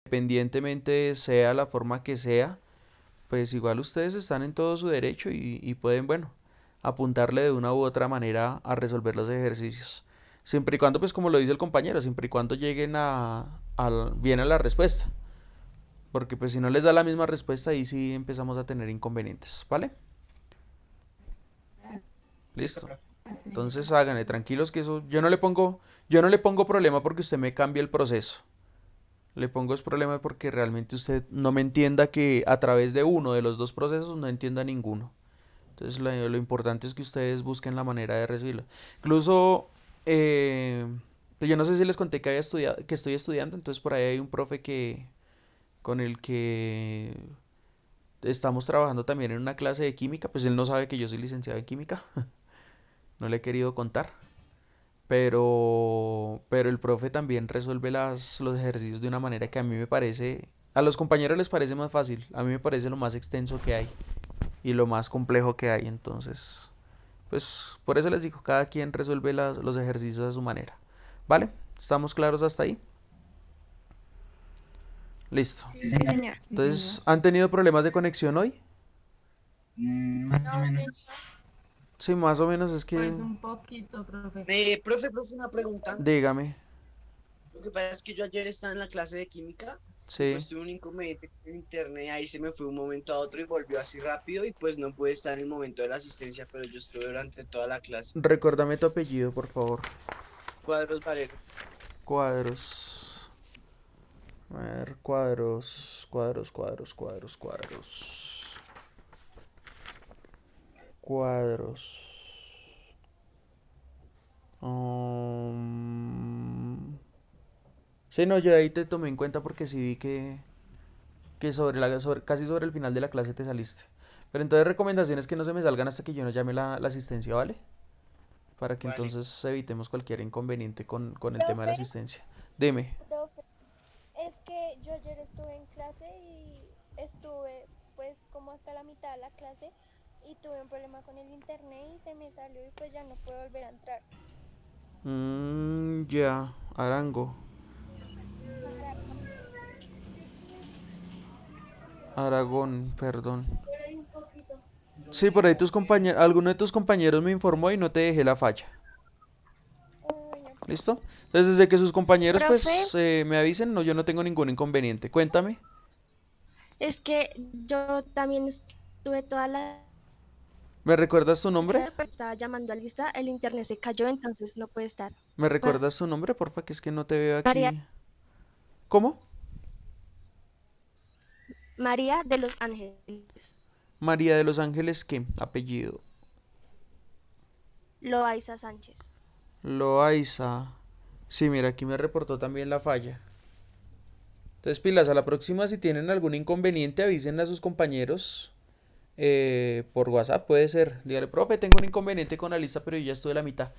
independientemente sea la forma que sea, pues igual ustedes están en todo su derecho y pueden, bueno, apuntarle de una u otra manera a resolver los ejercicios. Siempre y cuando, pues como lo dice el compañero, siempre y cuando lleguen bien a la respuesta. Porque pues si no les da la misma respuesta, ahí sí empezamos a tener inconvenientes, ¿vale? Listo. Entonces háganle, tranquilos que eso, yo no le pongo problema porque usted me cambie el proceso. Le pongo es problema porque realmente usted no me entienda que a través de uno de los dos procesos no entienda ninguno. Entonces lo importante es que ustedes busquen la manera de recibirlo. Incluso, pues yo no sé si les conté que había estudiado, que estoy estudiando, entonces por ahí hay un profe con el que estamos trabajando también en una clase de química, pues él no sabe que yo soy licenciado en química, no le he querido contar, pero el profe también resuelve los ejercicios de una manera que a mí me parece, a los compañeros les parece más fácil, a mí me parece lo más extenso que hay y lo más complejo que hay, entonces, pues por eso les digo, cada quien resuelve los ejercicios a su manera, ¿vale? ¿Estamos claros hasta ahí? Listo. Sí, Sí, señor. señor. Sí, Entonces, señor. ¿han tenido problemas de conexión hoy? Más o No, menos. señor. Sí, más o menos es que, Pues un poquito, profe. Profe, una pregunta. dígame, Lo que pasa es que yo ayer estaba en la clase de química y sí. pues tuve un inconveniente con el internet, ahí se me fue un momento a otro y volvió así rápido y pues no pude estar en el momento de la asistencia, pero yo estuve durante toda la clase. Recuérdame tu apellido, por favor. Cuadros Valero. Cuadros. A ver, cuadros, cuadros, cuadros, cuadros, cuadros. Cuadros. Sí, no, yo ahí te tomé en cuenta porque sí vi que casi sobre el final de la clase te saliste. Pero entonces recomendaciones que no se me salgan hasta que yo no llame la asistencia, ¿vale? Para que Vale. entonces evitemos cualquier inconveniente con el tema de la Profe, asistencia. Dime. profe, es que yo ayer estuve en clase y estuve pues como hasta la mitad de la clase y tuve un problema con el internet y se me salió y pues ya no puedo volver a entrar. Ya, Arango. Aragón, perdón. Sí, por ahí tus compañeros, alguno de tus compañeros me informó y no te dejé la falla. Bueno, ¿Listo? Entonces, desde que sus compañeros Profe, pues me avisen, no, yo no tengo ningún inconveniente. Cuéntame. es que yo también estuve toda la ¿Me recuerdas tu nombre? tarde, pero estaba llamando a lista, el internet se cayó, entonces no puede estar. ¿Me Ma- recuerdas tu nombre, porfa? Que es que no te veo María, aquí. ¿Cómo? María de los Ángeles, María de los Ángeles, ¿qué? Apellido. Loaiza Sánchez. Loaiza. Sí, mira, aquí me reportó también la falla. Entonces, pilas, a la próxima, si tienen algún inconveniente, avisen a sus compañeros por WhatsApp, puede ser. Dígale, profe, tengo un inconveniente con la lista, pero yo ya estuve a la mitad.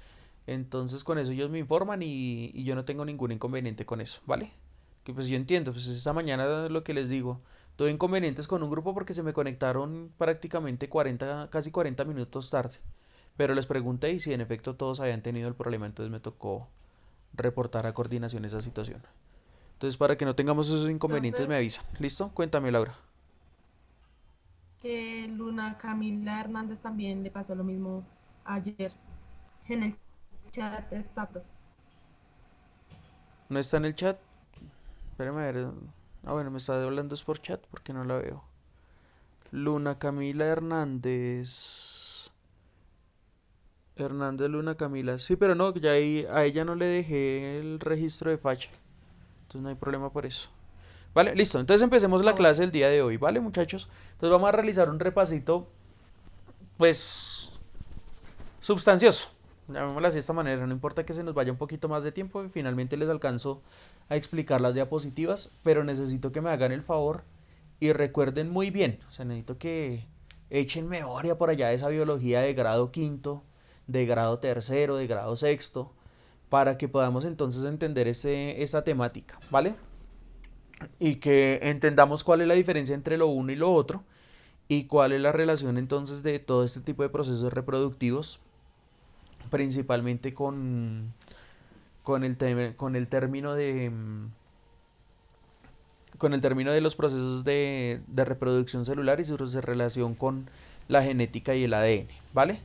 Entonces, con eso ellos me informan y yo no tengo ningún inconveniente con eso, ¿vale? Que pues yo entiendo, pues esta mañana lo que les digo, tuve inconvenientes con un grupo porque se me conectaron prácticamente 40, casi 40 minutos tarde. Pero les pregunté y si en efecto todos habían tenido el problema, entonces me tocó reportar a coordinación esa situación. Entonces, para que no tengamos esos inconvenientes, Profe, me avisan. ¿Listo? Cuéntame, Laura. que Luna Camila Hernández también le pasó lo mismo ayer. En el chat está, profe. ¿No está en el chat? Espérame a ver. Ah, bueno, me está hablando es por chat porque no la veo. Luna Camila Hernández. Hernández Luna Camila. Sí, pero no, ya ahí, a ella no le dejé el registro de facha. Entonces no hay problema por eso. Vale, listo. Entonces empecemos la Ah, bueno. clase del día de hoy, ¿vale, muchachos? Entonces vamos a realizar un repasito, pues, sustancioso. Llamémoslo así de esta manera. No importa que se nos vaya un poquito más de tiempo y finalmente les alcanzo a explicar las diapositivas, pero necesito que me hagan el favor y recuerden muy bien. O sea, necesito que echen memoria por allá de esa biología de grado quinto, de grado tercero, de grado sexto, para que podamos entonces entender esta temática, ¿vale? Y que entendamos cuál es la diferencia entre lo uno y lo otro y cuál es la relación entonces de todo este tipo de procesos reproductivos, principalmente con el término con el término de los procesos de reproducción celular y su relación con la genética y el ADN, ¿vale?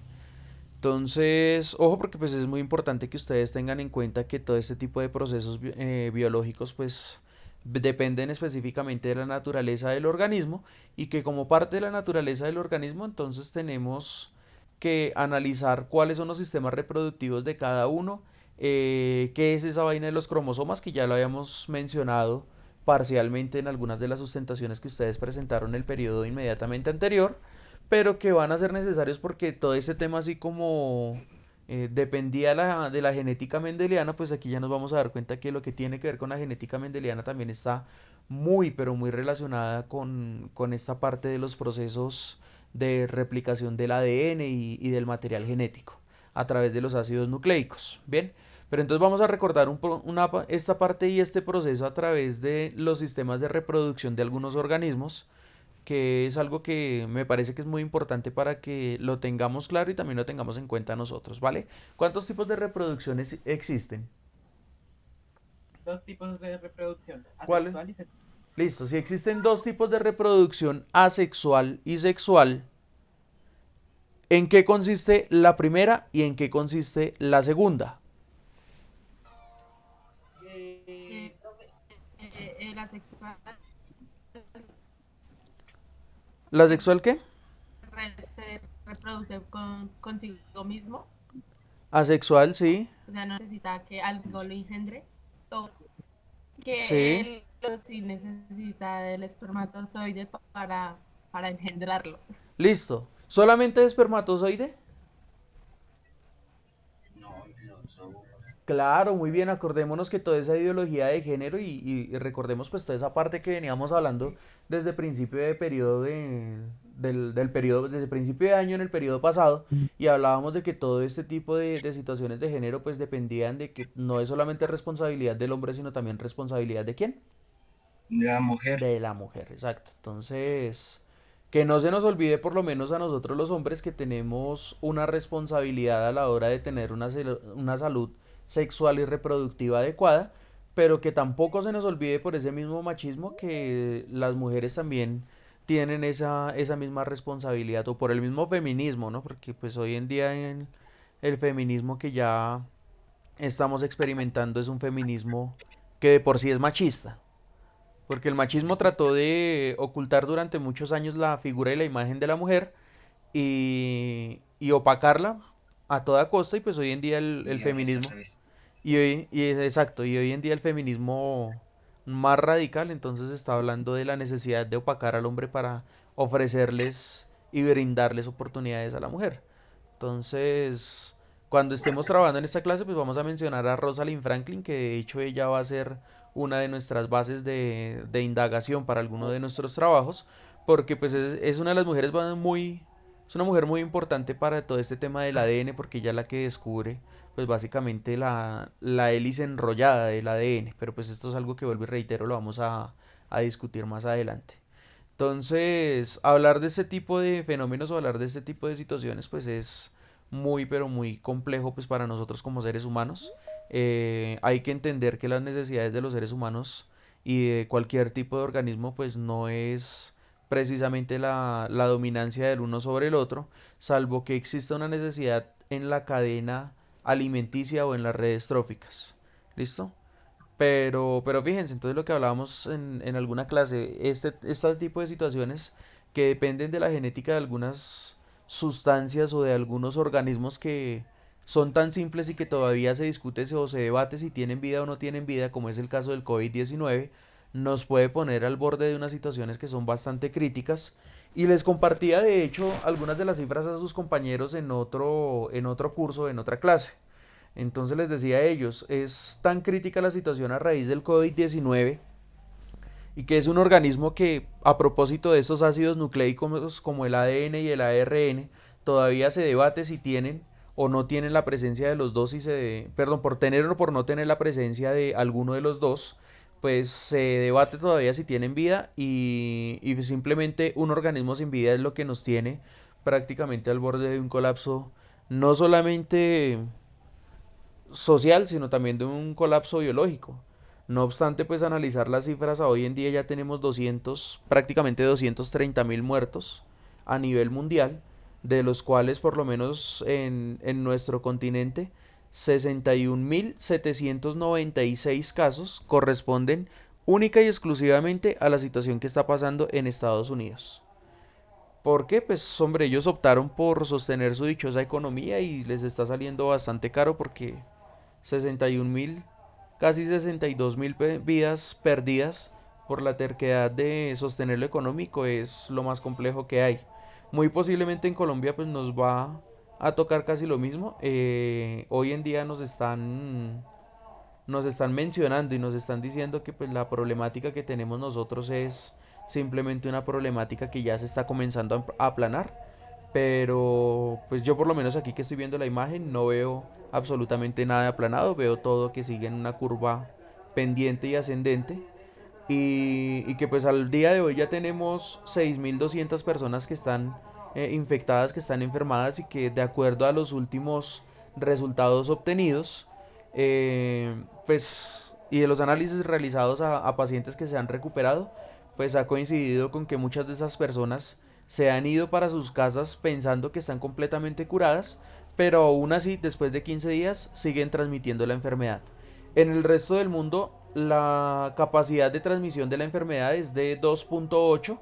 Entonces, ojo porque pues es muy importante que ustedes tengan en cuenta que todo este tipo de procesos biológicos pues dependen específicamente de la naturaleza del organismo y que como parte de la naturaleza del organismo entonces tenemos que analizar cuáles son los sistemas reproductivos de cada uno, qué es esa vaina de los cromosomas que ya lo habíamos mencionado parcialmente en algunas de las sustentaciones que ustedes presentaron en el periodo inmediatamente anterior, pero que van a ser necesarios porque todo ese tema así como dependía de la genética mendeliana, pues aquí ya nos vamos a dar cuenta que lo que tiene que ver con la genética mendeliana también está muy, pero muy relacionada con esta parte de los procesos de replicación del ADN y del material genético a través de los ácidos nucleicos. Bien, pero entonces vamos a recordar esta parte y este proceso a través de los sistemas de reproducción de algunos organismos, que es algo que me parece que es muy importante para que lo tengamos claro y también lo tengamos en cuenta nosotros, ¿vale? ¿Cuántos tipos de reproducciones existen? Dos tipos de reproducción, ¿Cuáles? asexual y sexual. Listo, si existen dos tipos de reproducción asexual y sexual, ¿en qué consiste la primera y en qué consiste la segunda? La sexual ¿La sexual qué? se reproduce consigo mismo, Asexual, sí. o sea, no necesita que algo lo engendre, o que Sí. él sí necesita el espermatozoide para engendrarlo. Listo. ¿Solamente espermatozoide? Claro, muy bien, acordémonos que toda esa ideología de género y recordemos pues toda esa parte que veníamos hablando desde principio de periodo del periodo, desde principio de año en el periodo pasado, y hablábamos de que todo este tipo de situaciones de género pues dependían de que no es solamente responsabilidad del hombre, sino también responsabilidad de quién? La mujer. De la mujer, exacto. Entonces, que no se nos olvide por lo menos a nosotros los hombres que tenemos una responsabilidad a la hora de tener una salud sexual y reproductiva adecuada, pero que tampoco se nos olvide por ese mismo machismo que las mujeres también tienen esa misma responsabilidad o por el mismo feminismo, ¿no? Porque pues hoy en día en el feminismo que ya estamos experimentando es un feminismo que de por sí es machista. Porque el machismo trató de ocultar durante muchos años la figura y la imagen de la mujer y opacarla a toda costa y pues hoy en día el Y ahora es al feminismo revés. exacto, y hoy en día el feminismo más radical entonces está hablando de la necesidad de opacar al hombre para ofrecerles y brindarles oportunidades a la mujer. Entonces, cuando estemos trabajando en esta clase, pues vamos a mencionar a Rosalind Franklin, que de hecho ella va a ser una de nuestras bases de indagación para alguno de nuestros trabajos, porque pues es una de las mujeres es una mujer muy importante para todo este tema del ADN, porque ella es la que descubre pues básicamente la hélice enrollada del ADN, pero pues esto es algo que vuelvo y reitero, lo vamos a discutir más adelante. Entonces, hablar de este tipo de fenómenos o hablar de este tipo de situaciones, pues es muy, pero muy complejo pues para nosotros como seres humanos. Hay que entender que las necesidades de los seres humanos y de cualquier tipo de organismo pues no es precisamente la dominancia del uno sobre el otro, salvo que exista una necesidad en la cadena alimenticia o en las redes tróficas. ¿Listo? Pero fíjense, entonces lo que hablábamos en alguna clase, este tipo de situaciones que dependen de la genética de algunas sustancias o de algunos organismos que son tan simples y que todavía se discute o se debate si tienen vida o no tienen vida, como es el caso del COVID-19, nos puede poner al borde de unas situaciones que son bastante críticas. Y les compartía de hecho algunas de las cifras a sus compañeros en otro curso, en otra clase. Entonces les decía a ellos, es tan crítica la situación a raíz del COVID-19 y que es un organismo que a propósito de estos ácidos nucleicos como el ADN y el ARN, todavía se debate si tienen o no tienen la presencia de los dos, perdón, por tener o por no tener la presencia de alguno de los dos, pues se debate todavía si tienen vida y simplemente un organismo sin vida es lo que nos tiene prácticamente al borde de un colapso, no solamente social, sino también de un colapso biológico. No obstante, pues analizar las cifras, a hoy en día ya tenemos prácticamente 230.000 muertos a nivel mundial, de los cuales por lo menos en nuestro continente 61.796 casos corresponden única y exclusivamente a la situación que está pasando en Estados Unidos. ¿Por qué? Pues hombre, ellos optaron por sostener su dichosa economía y les está saliendo bastante caro porque 61.000, casi 62.000 vidas perdidas por la terquedad de sostener lo económico es lo más complejo que hay. Muy posiblemente en Colombia pues nos va a tocar casi lo mismo. Hoy en día nos están mencionando y nos están diciendo que pues la problemática que tenemos nosotros es simplemente una problemática que ya se está comenzando a aplanar, pero pues yo por lo menos aquí que estoy viendo la imagen no veo absolutamente nada aplanado, veo todo que sigue en una curva pendiente y ascendente, y que pues al día de hoy ya tenemos 6.200 personas que están infectadas, que están enfermadas, y que de acuerdo a los últimos resultados obtenidos, pues y de los análisis realizados a pacientes que se han recuperado, pues ha coincidido con que muchas de esas personas se han ido para sus casas pensando que están completamente curadas, pero aún así después de 15 días siguen transmitiendo la enfermedad. En el resto del mundo la capacidad de transmisión de la enfermedad es de 2.8,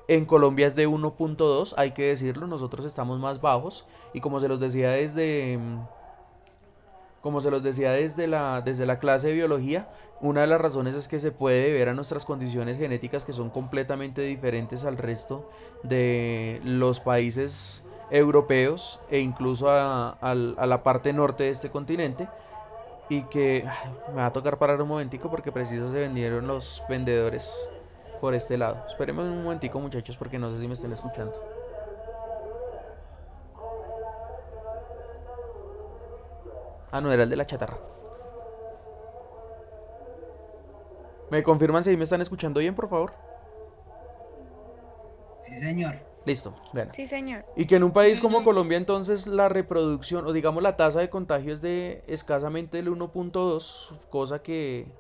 en Colombia es de 1.2, hay que decirlo, nosotros estamos más bajos, y como se los decía desde la clase de biología, una de las razones es que se puede deber a nuestras condiciones genéticas, que son completamente diferentes al resto de los países europeos e incluso a la parte norte de este continente, y que me va a tocar parar un momentico porque preciso se vendieron los vendedores por este lado. Esperemos un momentico, muchachos, porque no sé si me estén escuchando. Ah, no, era el de la chatarra. ¿Me confirman si ahí me están escuchando bien, por favor? Sí, señor. Listo, bueno. Sí, señor. Y que en un país como Colombia entonces la reproducción, o digamos la tasa de contagio, es de escasamente el 1.2, cosa que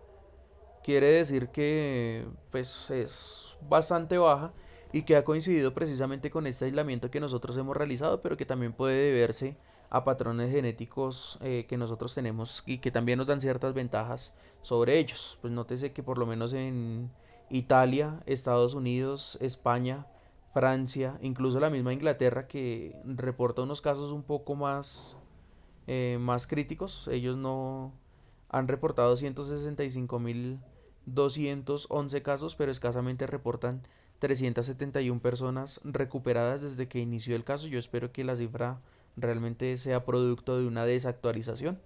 quiere decir que pues es bastante baja, y que ha coincidido precisamente con este aislamiento que nosotros hemos realizado, pero que también puede deberse a patrones genéticos que nosotros tenemos y que también nos dan ciertas ventajas sobre ellos. Pues nótese que por lo menos en Italia, Estados Unidos, España, Francia, incluso la misma Inglaterra, que reporta unos casos un poco más críticos, ellos no han reportado 165.211 casos, pero escasamente reportan 371 personas recuperadas desde que inició el caso. Yo espero que la cifra realmente sea producto de una desactualización,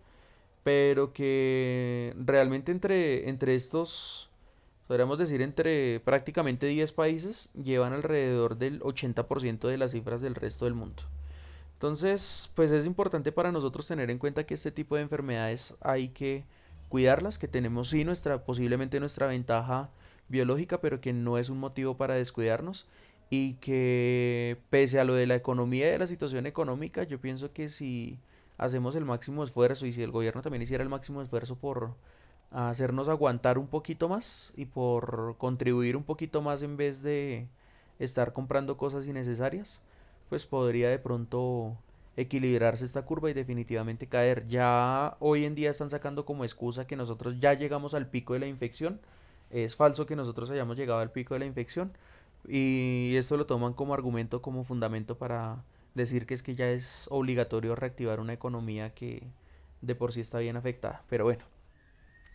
pero que realmente entre estos, podríamos decir, entre prácticamente 10 países, llevan alrededor del 80% de las cifras del resto del mundo. Entonces, pues es importante para nosotros tener en cuenta que este tipo de enfermedades hay que cuidarlas, que tenemos sí posiblemente nuestra ventaja biológica, pero que no es un motivo para descuidarnos, y que pese a lo de la economía y de la situación económica, yo pienso que si hacemos el máximo esfuerzo, y si el gobierno también hiciera el máximo esfuerzo por hacernos aguantar un poquito más y por contribuir un poquito más en vez de estar comprando cosas innecesarias, pues podría de pronto equilibrarse esta curva y definitivamente caer. Ya hoy en día están sacando como excusa que nosotros ya llegamos al pico de la infección. Es falso que nosotros hayamos llegado al pico de la infección, y esto lo toman como argumento, como fundamento para decir que es que ya es obligatorio reactivar una economía que de por sí está bien afectada. Pero bueno,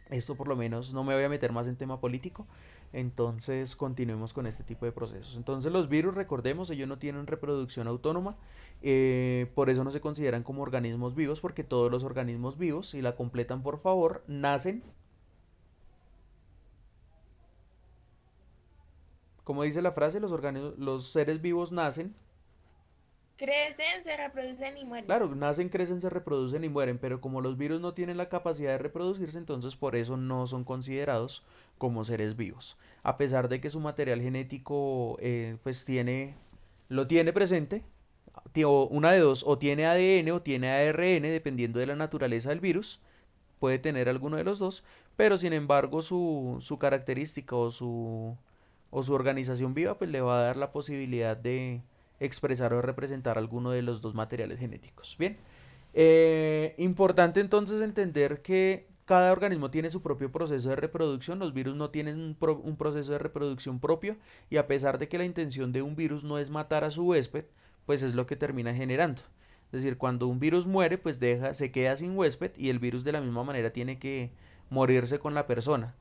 esto por lo menos no me voy a meter más en tema político, entonces continuemos con este tipo de procesos. Entonces los virus, recordemos, ellos no tienen reproducción autónoma, por eso no se consideran como organismos vivos, porque todos los organismos vivos, si la completan por favor, nacen, como dice la frase, los seres vivos nacen. Crecen, se reproducen y mueren. Claro, nacen, crecen, se reproducen y mueren, pero como los virus no tienen la capacidad de reproducirse, entonces por eso no son considerados como seres vivos. A pesar de que su material genético pues lo tiene presente, una de dos, o tiene ADN o tiene ARN, dependiendo de la naturaleza del virus, puede tener alguno de los dos, pero sin embargo su característica o su organización viva pues le va a dar la posibilidad de expresar o representar alguno de los dos materiales genéticos. Bien, importante entonces entender que cada organismo tiene su propio proceso de reproducción, los virus no tienen un proceso de reproducción propio y a pesar de que la intención de un virus no es matar a su huésped, pues es lo que termina generando. Es decir, cuando un virus muere, pues se queda sin huésped y el virus de la misma manera tiene que morirse con la persona.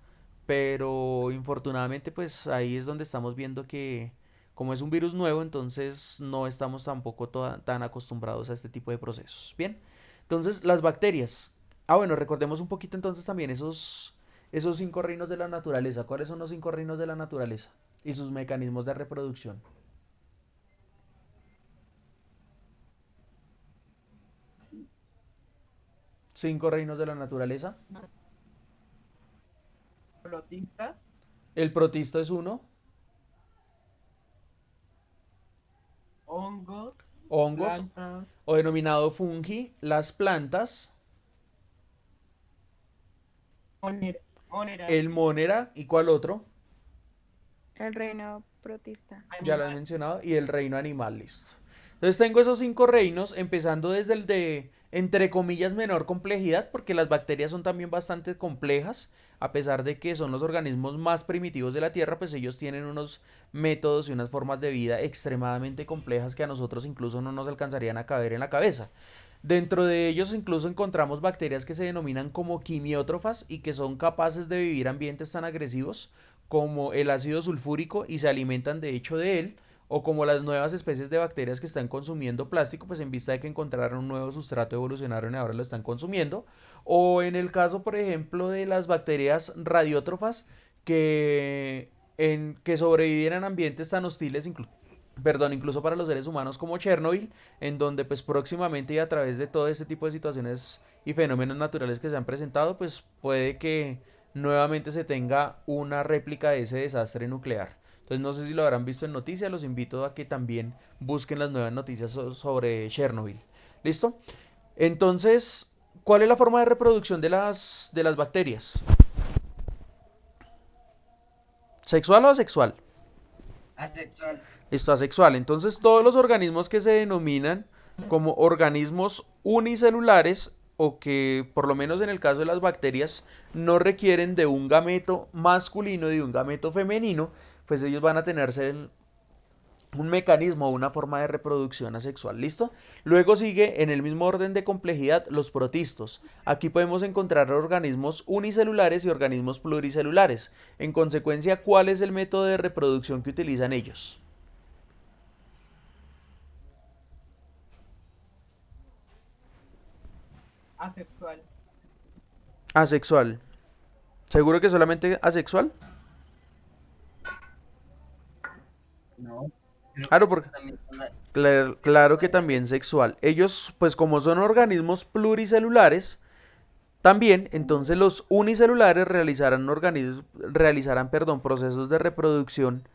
Pero infortunadamente, pues ahí es donde estamos viendo que como es un virus nuevo, entonces no estamos tampoco tan acostumbrados a este tipo de procesos. Bien, entonces las bacterias. Bueno, recordemos un poquito entonces también esos 5 reinos de la naturaleza. ¿Cuáles son los 5 reinos de la naturaleza? Y sus mecanismos de reproducción. Cinco reinos de la naturaleza. Protista, El protista es uno. hongos, Hongos, plantas, o denominado fungi. Las plantas. monera, El monera. ¿Y cuál otro? El reino protista. Ya lo he animal. mencionado. Y el reino animal, listo. Entonces tengo esos 5 reinos, empezando desde el de, entre comillas, menor complejidad, porque las bacterias son también bastante complejas, a pesar de que son los organismos más primitivos de la Tierra, pues ellos tienen unos métodos y unas formas de vida extremadamente complejas que a nosotros incluso no nos alcanzarían a caber en la cabeza. Dentro de ellos incluso encontramos bacterias que se denominan como quimiótrofas y que son capaces de vivir ambientes tan agresivos como el ácido sulfúrico y se alimentan de hecho de él, o como las nuevas especies de bacterias que están consumiendo plástico, pues en vista de que encontraron un nuevo sustrato, evolucionaron y ahora lo están consumiendo, o en el caso, por ejemplo, de las bacterias radiótrofas que sobreviven en ambientes tan hostiles, incluso para los seres humanos como Chernobyl, en donde pues próximamente y a través de todo este tipo de situaciones y fenómenos naturales que se han presentado, pues puede que nuevamente se tenga una réplica de ese desastre nuclear. Entonces no sé si lo habrán visto en noticias, los invito a que también busquen las nuevas noticias sobre Chernobyl. ¿Listo? Entonces, ¿cuál es la forma de reproducción de las bacterias? ¿Sexual o asexual? Asexual. Listo, asexual. Entonces, todos los organismos que se denominan como organismos unicelulares o que, por lo menos en el caso de las bacterias, no requieren de un gameto masculino y de un gameto femenino, pues ellos van a tenerse un mecanismo o una forma de reproducción asexual. ¿Listo? Luego sigue en el mismo orden de complejidad los protistos. Aquí podemos encontrar organismos unicelulares y organismos pluricelulares. En consecuencia, ¿cuál es el método de reproducción que utilizan ellos? asexual, Asexual. ¿Seguro que solamente asexual? No. Creo Claro, que porque también claro que también sexual. Ellos, pues como son organismos pluricelulares, también, entonces los unicelulares realizarán, procesos de reproducción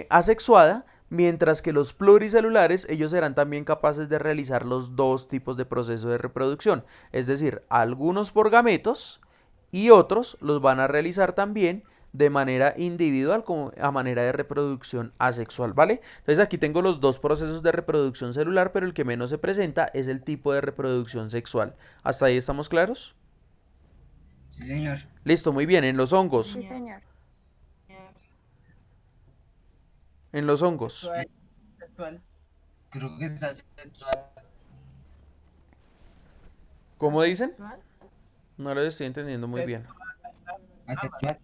asexuada, mientras que los pluricelulares, ellos serán también capaces de realizar los dos tipos de proceso de reproducción. Es decir, algunos por gametos y otros los van a realizar también de manera individual como a manera de reproducción asexual, ¿vale? Entonces aquí tengo los dos procesos de reproducción celular, pero el que menos se presenta es el tipo de reproducción sexual. ¿Hasta ahí estamos claros? sí, señor. Listo, muy bien. En los hongos. Sí, señor. En los hongos. sexual, sexual, Creo que es asexual. ¿Cómo dicen? ¿Sexual? No lo estoy entendiendo muy bien. Asexual.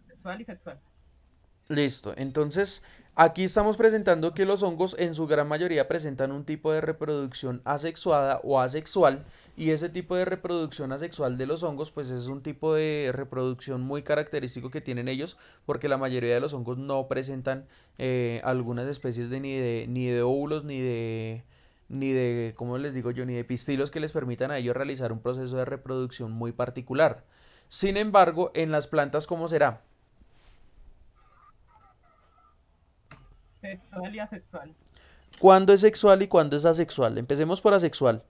sexual y sexual. Listo. Entonces, aquí estamos presentando que los hongos en su gran mayoría presentan un tipo de reproducción asexuada o asexual. Y ese tipo de reproducción asexual de los hongos, pues es un tipo de reproducción muy característico que tienen ellos, porque la mayoría de los hongos no presentan algunas especies ni de óvulos, ¿cómo les digo yo? Ni de pistilos que les permitan a ellos realizar un proceso de reproducción muy particular. Sin embargo, en las plantas, ¿cómo será? Sexual y asexual. ¿Cuándo es sexual y cuándo es asexual? Empecemos por asexual.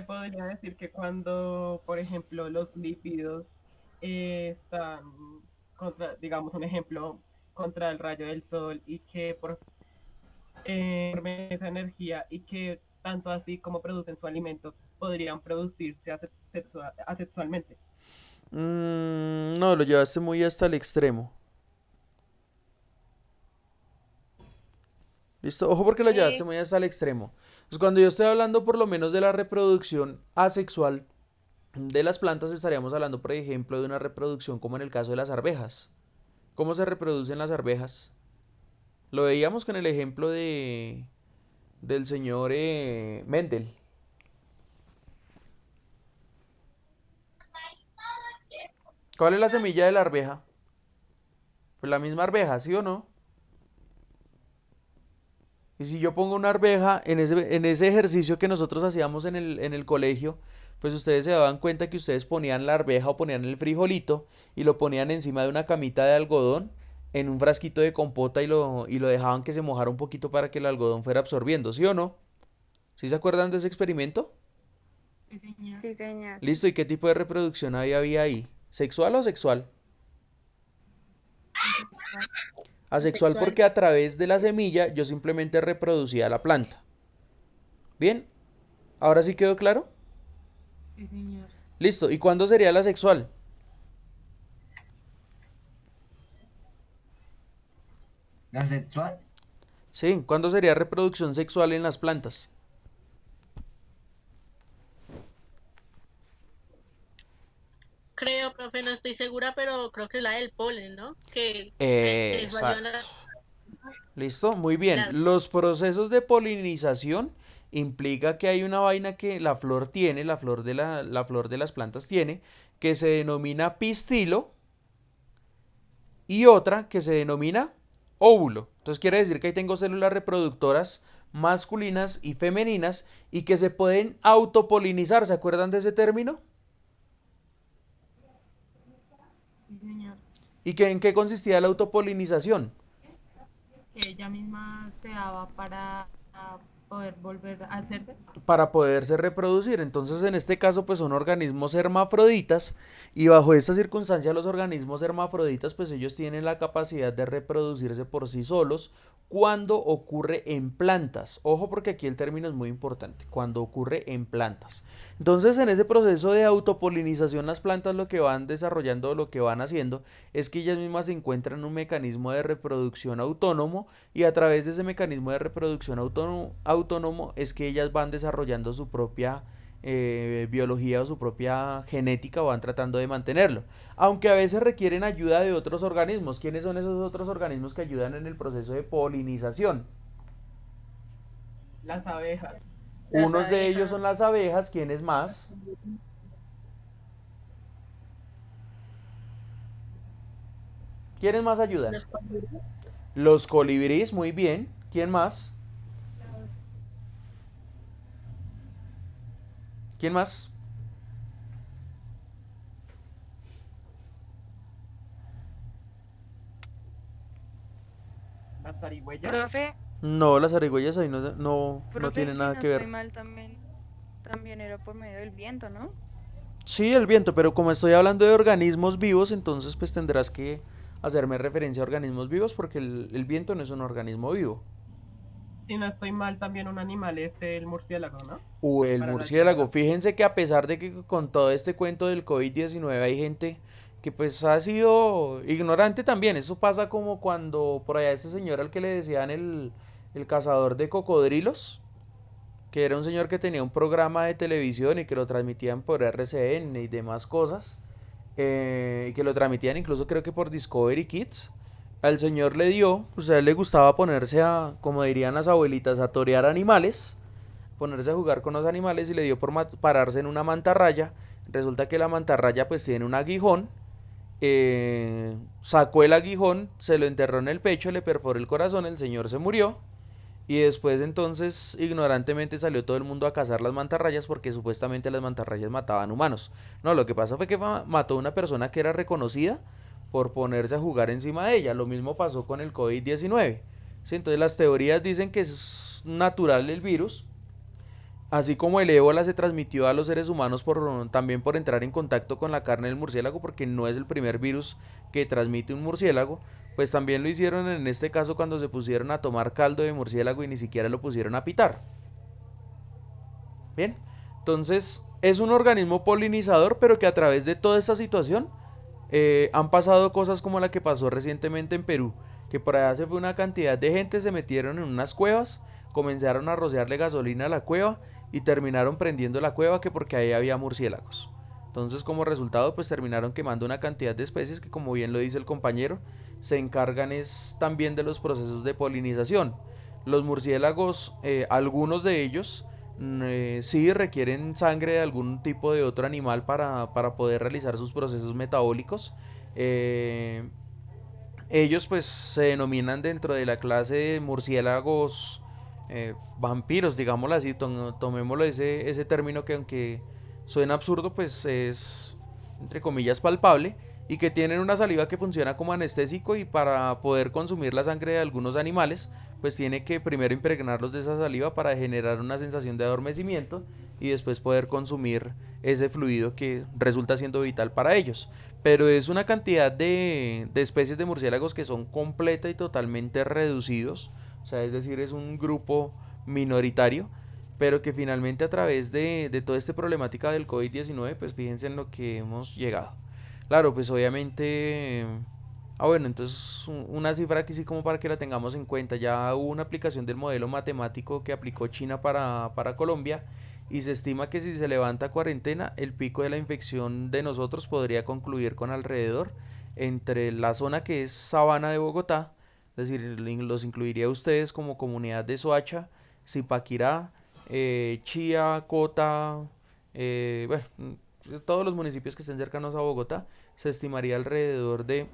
podría decir que cuando, por ejemplo, los lípidos están contra, digamos, un ejemplo, contra el rayo del sol y que por esa energía y que tanto así como producen su alimento podrían producirse asexualmente. No, lo llevaste muy hasta el extremo. ¿Listo? Ojo porque lo llevaste muy hasta el extremo. Pues cuando yo estoy hablando por lo menos de la reproducción asexual de las plantas, estaríamos hablando, por ejemplo, de una reproducción como en el caso de las arvejas. ¿Cómo se reproducen las arvejas? Lo veíamos con el ejemplo del señor Mendel. ¿Cuál es la semilla de la arveja? Pues la misma arveja, ¿sí o no? Y si yo pongo una arveja en ese ejercicio que nosotros hacíamos en el colegio, pues ustedes se daban cuenta que ustedes ponían la arveja o ponían el frijolito y lo ponían encima de una camita de algodón en un frasquito de compota y lo dejaban que se mojara un poquito para que el algodón fuera absorbiendo, ¿sí o no? ¿Sí se acuerdan de ese experimento? Sí, señor. Sí, señor. Listo, ¿y qué tipo de reproducción había ahí? ¿Sexual o sexual? Asexual porque a través de la semilla yo simplemente reproducía la planta. ¿Bien? ¿Ahora sí quedó claro? Sí, señor. Listo, ¿y cuándo sería la sexual? La sexual. Sí, ¿cuándo sería reproducción sexual en las plantas? Creo, profe, no estoy segura, pero creo que es la del polen, ¿no? Que Exacto. ¿Listo? Muy bien. la- Los procesos de polinización implica que hay una vaina que la flor tiene, la flor de las plantas tiene, que se denomina pistilo y otra que se denomina óvulo. Entonces quiere decir que ahí tengo células reproductoras masculinas y femeninas y que se pueden autopolinizar. ¿Se acuerdan de ese término? Sí, señor. ¿Y en qué consistía la autopolinización? Que ella misma se daba para poder volver a hacerse. Para poderse reproducir. Entonces, en este caso, pues son organismos hermafroditas y bajo esta circunstancia los organismos hermafroditas, pues ellos tienen la capacidad de reproducirse por sí solos cuando ocurre en plantas. Ojo porque aquí el término es muy importante, cuando ocurre en plantas. Entonces, en ese proceso de autopolinización, las plantas lo que van desarrollando, lo que van haciendo, es que ellas mismas encuentran un mecanismo de reproducción autónomo y a través de ese mecanismo de reproducción autónomo es que ellas van desarrollando su propia biología o su propia genética o van tratando de mantenerlo. Aunque a veces requieren ayuda de otros organismos. ¿Quiénes son esos otros organismos que ayudan en el proceso de polinización? Las abejas. Unos de ellos son las abejas. ¿Quiénes más? ¿Quiénes más ayudan? los colibríes. Los colibríes, muy bien. ¿Quién más? ¿Quién más? Las zarigüeyas. Profe, No, las zarigüeyas ahí no profe, tienen si nada no que estoy ver. mal también era por medio del viento, ¿no? Sí, el viento, pero como estoy hablando de organismos vivos, entonces pues tendrás que hacerme referencia a organismos vivos porque el viento no es un organismo vivo. Si no estoy mal, también un animal es el murciélago, ¿no? O el Para la murciélago. lluvia. Fíjense que a pesar de que con todo este cuento del COVID-19 hay gente que pues ha sido ignorante también. Eso pasa como cuando por allá este señor al que le decían el cazador de cocodrilos, que era un señor que tenía un programa de televisión y que lo transmitían por RCN y demás cosas, y que lo transmitían incluso creo que por Discovery Kids. Al señor le dio, pues a él le gustaba ponerse a, como dirían las abuelitas, a torear animales, ponerse a jugar con los animales y le dio por pararse en una mantarraya. Resulta que la mantarraya pues tiene un aguijón, sacó el aguijón, se lo enterró en el pecho, le perforó el corazón, el señor se murió. Y después entonces ignorantemente salió todo el mundo a cazar las mantarrayas porque supuestamente las mantarrayas mataban humanos. No, lo que pasó fue que mató a una persona que era reconocida por ponerse a jugar encima de ella. Lo mismo pasó con el COVID-19. ¿Sí? Entonces las teorías dicen que es natural el virus. Así como el ébola se transmitió a los seres humanos también por entrar en contacto con la carne del murciélago, porque no es el primer virus que transmite un murciélago, pues también lo hicieron en este caso cuando se pusieron a tomar caldo de murciélago y ni siquiera lo pusieron a pitar. Bien, entonces es un organismo polinizador, pero que a través de toda esta situación han pasado cosas como la que pasó recientemente en Perú, que por allá se fue una cantidad de gente, se metieron en unas cuevas, comenzaron a rociarle gasolina a la cueva y terminaron prendiendo la cueva que porque ahí había murciélagos. Entonces como resultado pues terminaron quemando una cantidad de especies que, como bien lo dice el compañero, se encargan es también de los procesos de polinización. Los murciélagos, algunos de ellos sí requieren sangre de algún tipo de otro animal para poder realizar sus procesos metabólicos. Ellos pues se denominan dentro de la clase de murciélagos vampiros, digámoslo así, tomémoslo ese término que, aunque suena absurdo, pues es entre comillas palpable, y que tienen una saliva que funciona como anestésico, y para poder consumir la sangre de algunos animales pues tiene que primero impregnarlos de esa saliva para generar una sensación de adormecimiento y después poder consumir ese fluido que resulta siendo vital para ellos. Pero es una cantidad de especies de murciélagos que son completa y totalmente reducidos, o sea, es decir, es un grupo minoritario, pero que finalmente a través de toda esta problemática del COVID-19, pues fíjense en lo que hemos llegado. Claro, pues obviamente... bueno, entonces una cifra aquí sí como para que la tengamos en cuenta. Ya hubo una aplicación del modelo matemático que aplicó China para Colombia, y se estima que si se levanta cuarentena, el pico de la infección de nosotros podría concluir con alrededor entre la zona que es Sabana de Bogotá, es decir, los incluiría a ustedes como comunidad de Soacha, Zipaquirá, Chía, Cota, bueno, todos los municipios que estén cercanos a Bogotá. Se estimaría alrededor de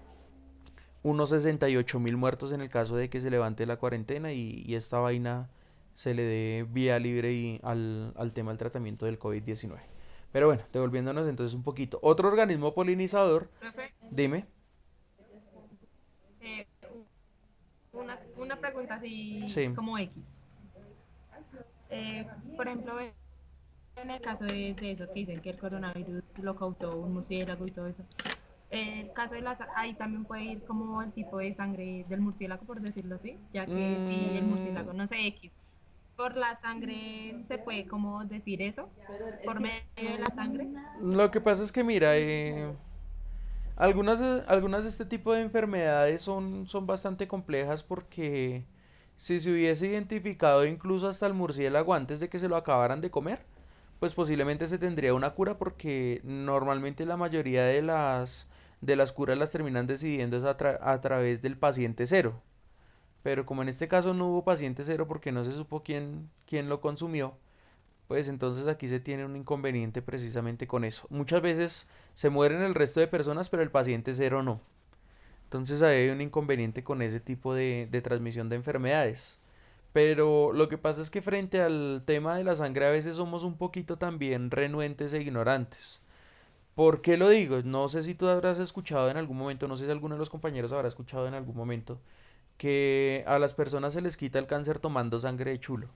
unos 68.000 muertos en el caso de que se levante la cuarentena y esta vaina se le dé vía libre al tema del tratamiento del COVID-19. Pero bueno, devolviéndonos entonces un poquito. Otro organismo polinizador, Profe, dime. eh, una pregunta así Sí. como X. Por ejemplo, en el caso de eso que dicen que el coronavirus lo causó un murciélago y todo eso, el caso de ahí también puede ir como el tipo de sangre del murciélago, por decirlo así, ya que si el murciélago, no sé, X, por la sangre se puede como decir eso, por medio de la sangre. Lo que pasa es que mira, algunas de este tipo de enfermedades son bastante complejas, porque si se hubiese identificado incluso hasta el murciélago antes de que se lo acabaran de comer, pues posiblemente se tendría una cura, porque normalmente la mayoría de las curas las terminan decidiendo es a través del paciente cero. Pero como en este caso no hubo paciente cero porque no se supo quién lo consumió, pues entonces aquí se tiene un inconveniente precisamente con eso. Muchas veces se mueren el resto de personas, pero el paciente cero no. Entonces ahí hay un inconveniente con ese tipo de transmisión de enfermedades. Pero lo que pasa es que frente al tema de la sangre a veces somos un poquito también renuentes e ignorantes. ¿Por qué lo digo? No sé si tú habrás escuchado en algún momento, no sé si alguno de los compañeros habrá escuchado en algún momento, que a las personas se les quita el cáncer tomando sangre de chulo.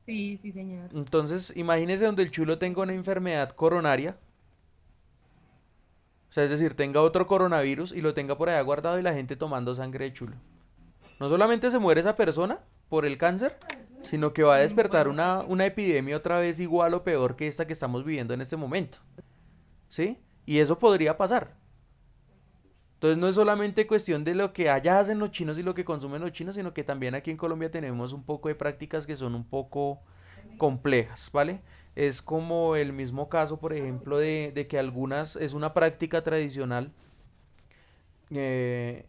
Sí, sí, señor. Entonces, imagínese donde el chulo tenga una enfermedad coronaria, o sea, es decir, tenga otro coronavirus y lo tenga por allá guardado y la gente tomando sangre de chulo. No solamente se muere esa persona por el cáncer, sino que va a despertar una epidemia otra vez igual o peor que esta que estamos viviendo en este momento. ¿Sí? Y eso podría pasar. Entonces no es solamente cuestión de lo que allá hacen los chinos y lo que consumen los chinos, sino que también aquí en Colombia tenemos un poco de prácticas que son un poco complejas, ¿vale? Es como el mismo caso, por ejemplo, de que algunas es una práctica tradicional, eh,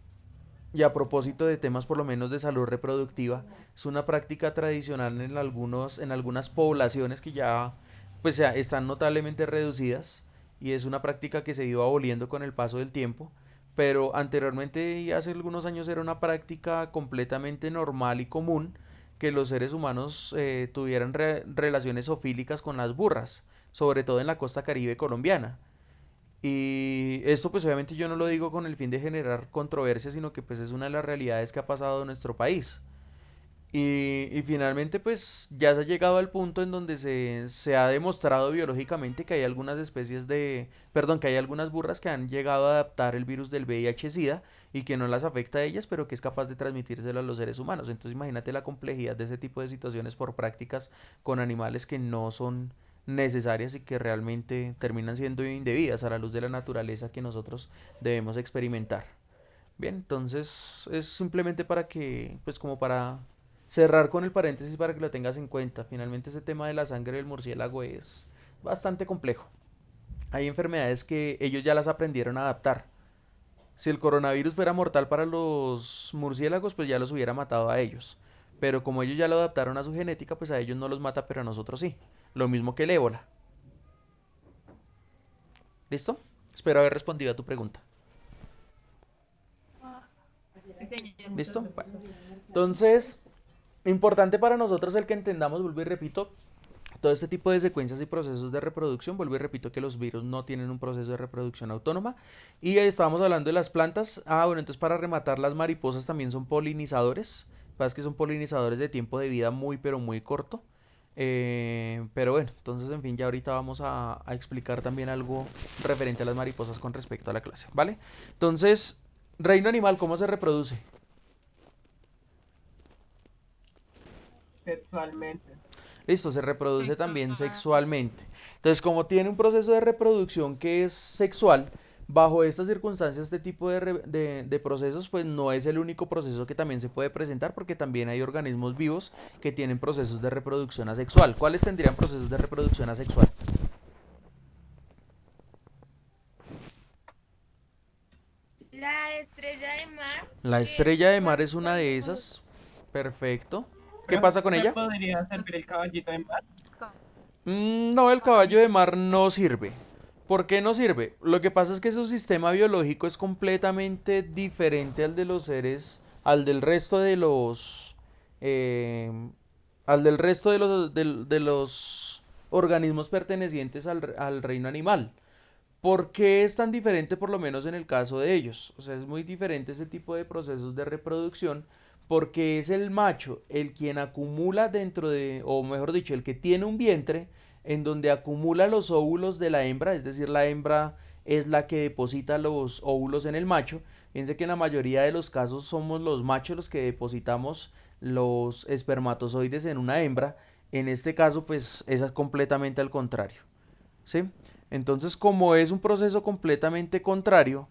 y a propósito de temas por lo menos de salud reproductiva, es una práctica tradicional en algunas poblaciones que ya pues ya están notablemente reducidas, y es una práctica que se iba aboliendo con el paso del tiempo, pero anteriormente y hace algunos años era una práctica completamente normal y común que los seres humanos tuvieran relaciones zoofílicas con las burras, sobre todo en la costa caribe colombiana. Y esto pues obviamente yo no lo digo con el fin de generar controversia, sino que pues es una de las realidades que ha pasado en nuestro país. Y finalmente, pues ya se ha llegado al punto en donde se ha demostrado biológicamente que hay algunas especies perdón, que hay algunas burras que han llegado a adaptar el virus del VIH-Sida y que no las afecta a ellas, pero que es capaz de transmitírselo a los seres humanos. Entonces imagínate la complejidad de ese tipo de situaciones por prácticas con animales que no son necesarias y que realmente terminan siendo indebidas a la luz de la naturaleza que nosotros debemos experimentar. Bien, entonces es simplemente para que, pues como para cerrar con el paréntesis para que lo tengas en cuenta. Finalmente ese tema de la sangre del murciélago es bastante complejo. Hay enfermedades que ellos ya las aprendieron a adaptar. Si el coronavirus fuera mortal para los murciélagos, pues ya los hubiera matado a ellos. Pero como ellos ya lo adaptaron a su genética, pues a ellos no los mata, pero a nosotros sí. Lo mismo que el ébola. ¿Listo? Espero haber respondido a tu pregunta. Sí, señor, muchas ¿Listo? gracias. Bueno. Entonces, importante para nosotros el que entendamos, vuelvo y repito, todo este tipo de secuencias y procesos de reproducción. Vuelvo y repito que los virus no tienen un proceso de reproducción autónoma. Y ahí estábamos hablando de las plantas. Bueno, entonces para rematar, las mariposas también son polinizadores. Pasa que son polinizadores de tiempo de vida muy, pero muy corto. Pero bueno, entonces en fin, ya ahorita vamos a explicar también algo referente a las mariposas con respecto a la clase, ¿vale? Entonces, reino animal, ¿cómo se reproduce? Sexualmente. Listo, se reproduce también Sexual. sexualmente. Entonces, como tiene un proceso de reproducción que es sexual, bajo estas circunstancias, este tipo de procesos, pues no es el único proceso que también se puede presentar, porque también hay organismos vivos que tienen procesos de reproducción asexual. ¿Cuáles tendrían procesos de reproducción asexual? La estrella de mar. La que estrella de mar es cuando- una de esas. Perfecto. ¿Qué pasa con ¿Me ella? podría servir el caballito de mar? No, el caballo de mar no sirve. ¿Por qué no sirve? Lo que pasa es que su sistema biológico es completamente diferente al de los seres, al del resto de los, eh, al del resto de los organismos pertenecientes al reino animal. ¿Por qué es tan diferente por lo menos en el caso de ellos? O sea, es muy diferente ese tipo de procesos de reproducción porque es el macho el quien acumula dentro de, o mejor dicho, el que tiene un vientre en donde acumula los óvulos de la hembra, es decir, la hembra es la que deposita los óvulos en el macho. Fíjense que en la mayoría de los casos somos los machos los que depositamos los espermatozoides en una hembra. En este caso, pues es completamente al contrario. ¿Sí? Entonces, como es un proceso completamente contrario,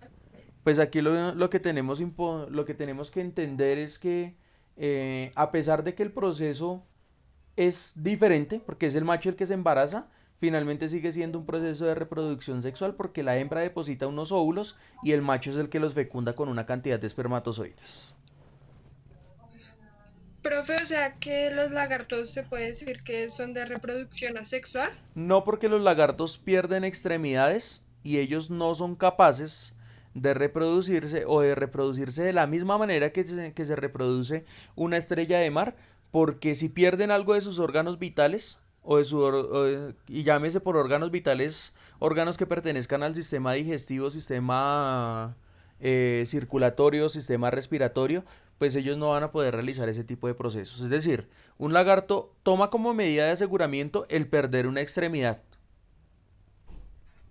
pues aquí lo que lo que tenemos que entender es que a pesar de que el proceso es diferente, porque es el macho el que se embaraza, finalmente sigue siendo un proceso de reproducción sexual porque la hembra deposita unos óvulos y el macho es el que los fecunda con una cantidad de espermatozoides. Profe, o sea que los lagartos se puede decir que son de reproducción asexual. No, porque los lagartos pierden extremidades y ellos no son capaces de reproducirse o de reproducirse de la misma manera que se reproduce una estrella de mar, porque si pierden algo de sus órganos vitales o de y llámese por órganos vitales órganos que pertenezcan al sistema digestivo, sistema circulatorio, sistema respiratorio, pues ellos no van a poder realizar ese tipo de procesos. Es decir, un lagarto toma como medida de aseguramiento el perder una extremidad.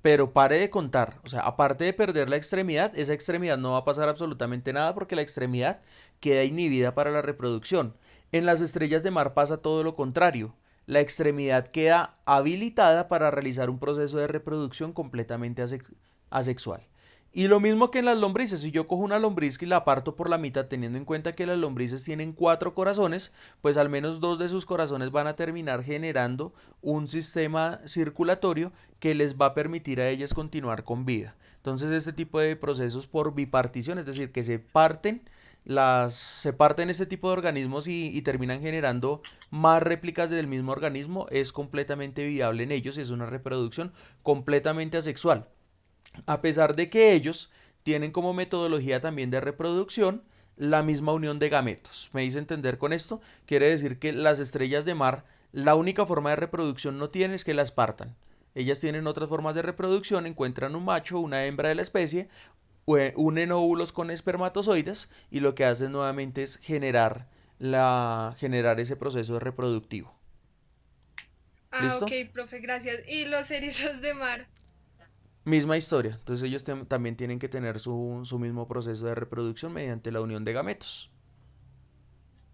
Pero pare de contar, o sea, aparte de perder la extremidad, esa extremidad no va a pasar absolutamente nada porque la extremidad queda inhibida para la reproducción. En las estrellas de mar pasa todo lo contrario. La extremidad queda habilitada para realizar un proceso de reproducción completamente asexual. Y lo mismo que en las lombrices, si yo cojo una lombriz y la parto por la mitad, teniendo en cuenta que las lombrices tienen 4 corazones, pues al menos 2 de sus corazones van a terminar generando un sistema circulatorio que les va a permitir a ellas continuar con vida. Entonces este tipo de procesos por bipartición, es decir, que se parten este tipo de organismos y terminan generando más réplicas del mismo organismo, es completamente viable en ellos y es una reproducción completamente asexual. A pesar de que ellos tienen como metodología también de reproducción la misma unión de gametos. ¿Me hice entender con esto? Quiere decir que las estrellas de mar, la única forma de reproducción no tienen es que las partan. Ellas tienen otras formas de reproducción, encuentran un macho, una hembra de la especie, unen óvulos con espermatozoides y lo que hacen nuevamente es generar generar ese proceso reproductivo. Ah, ¿Listo? ok, profe, gracias. ¿Y los erizos de mar? Misma historia. Entonces ellos también tienen que tener su mismo proceso de reproducción mediante la unión de gametos.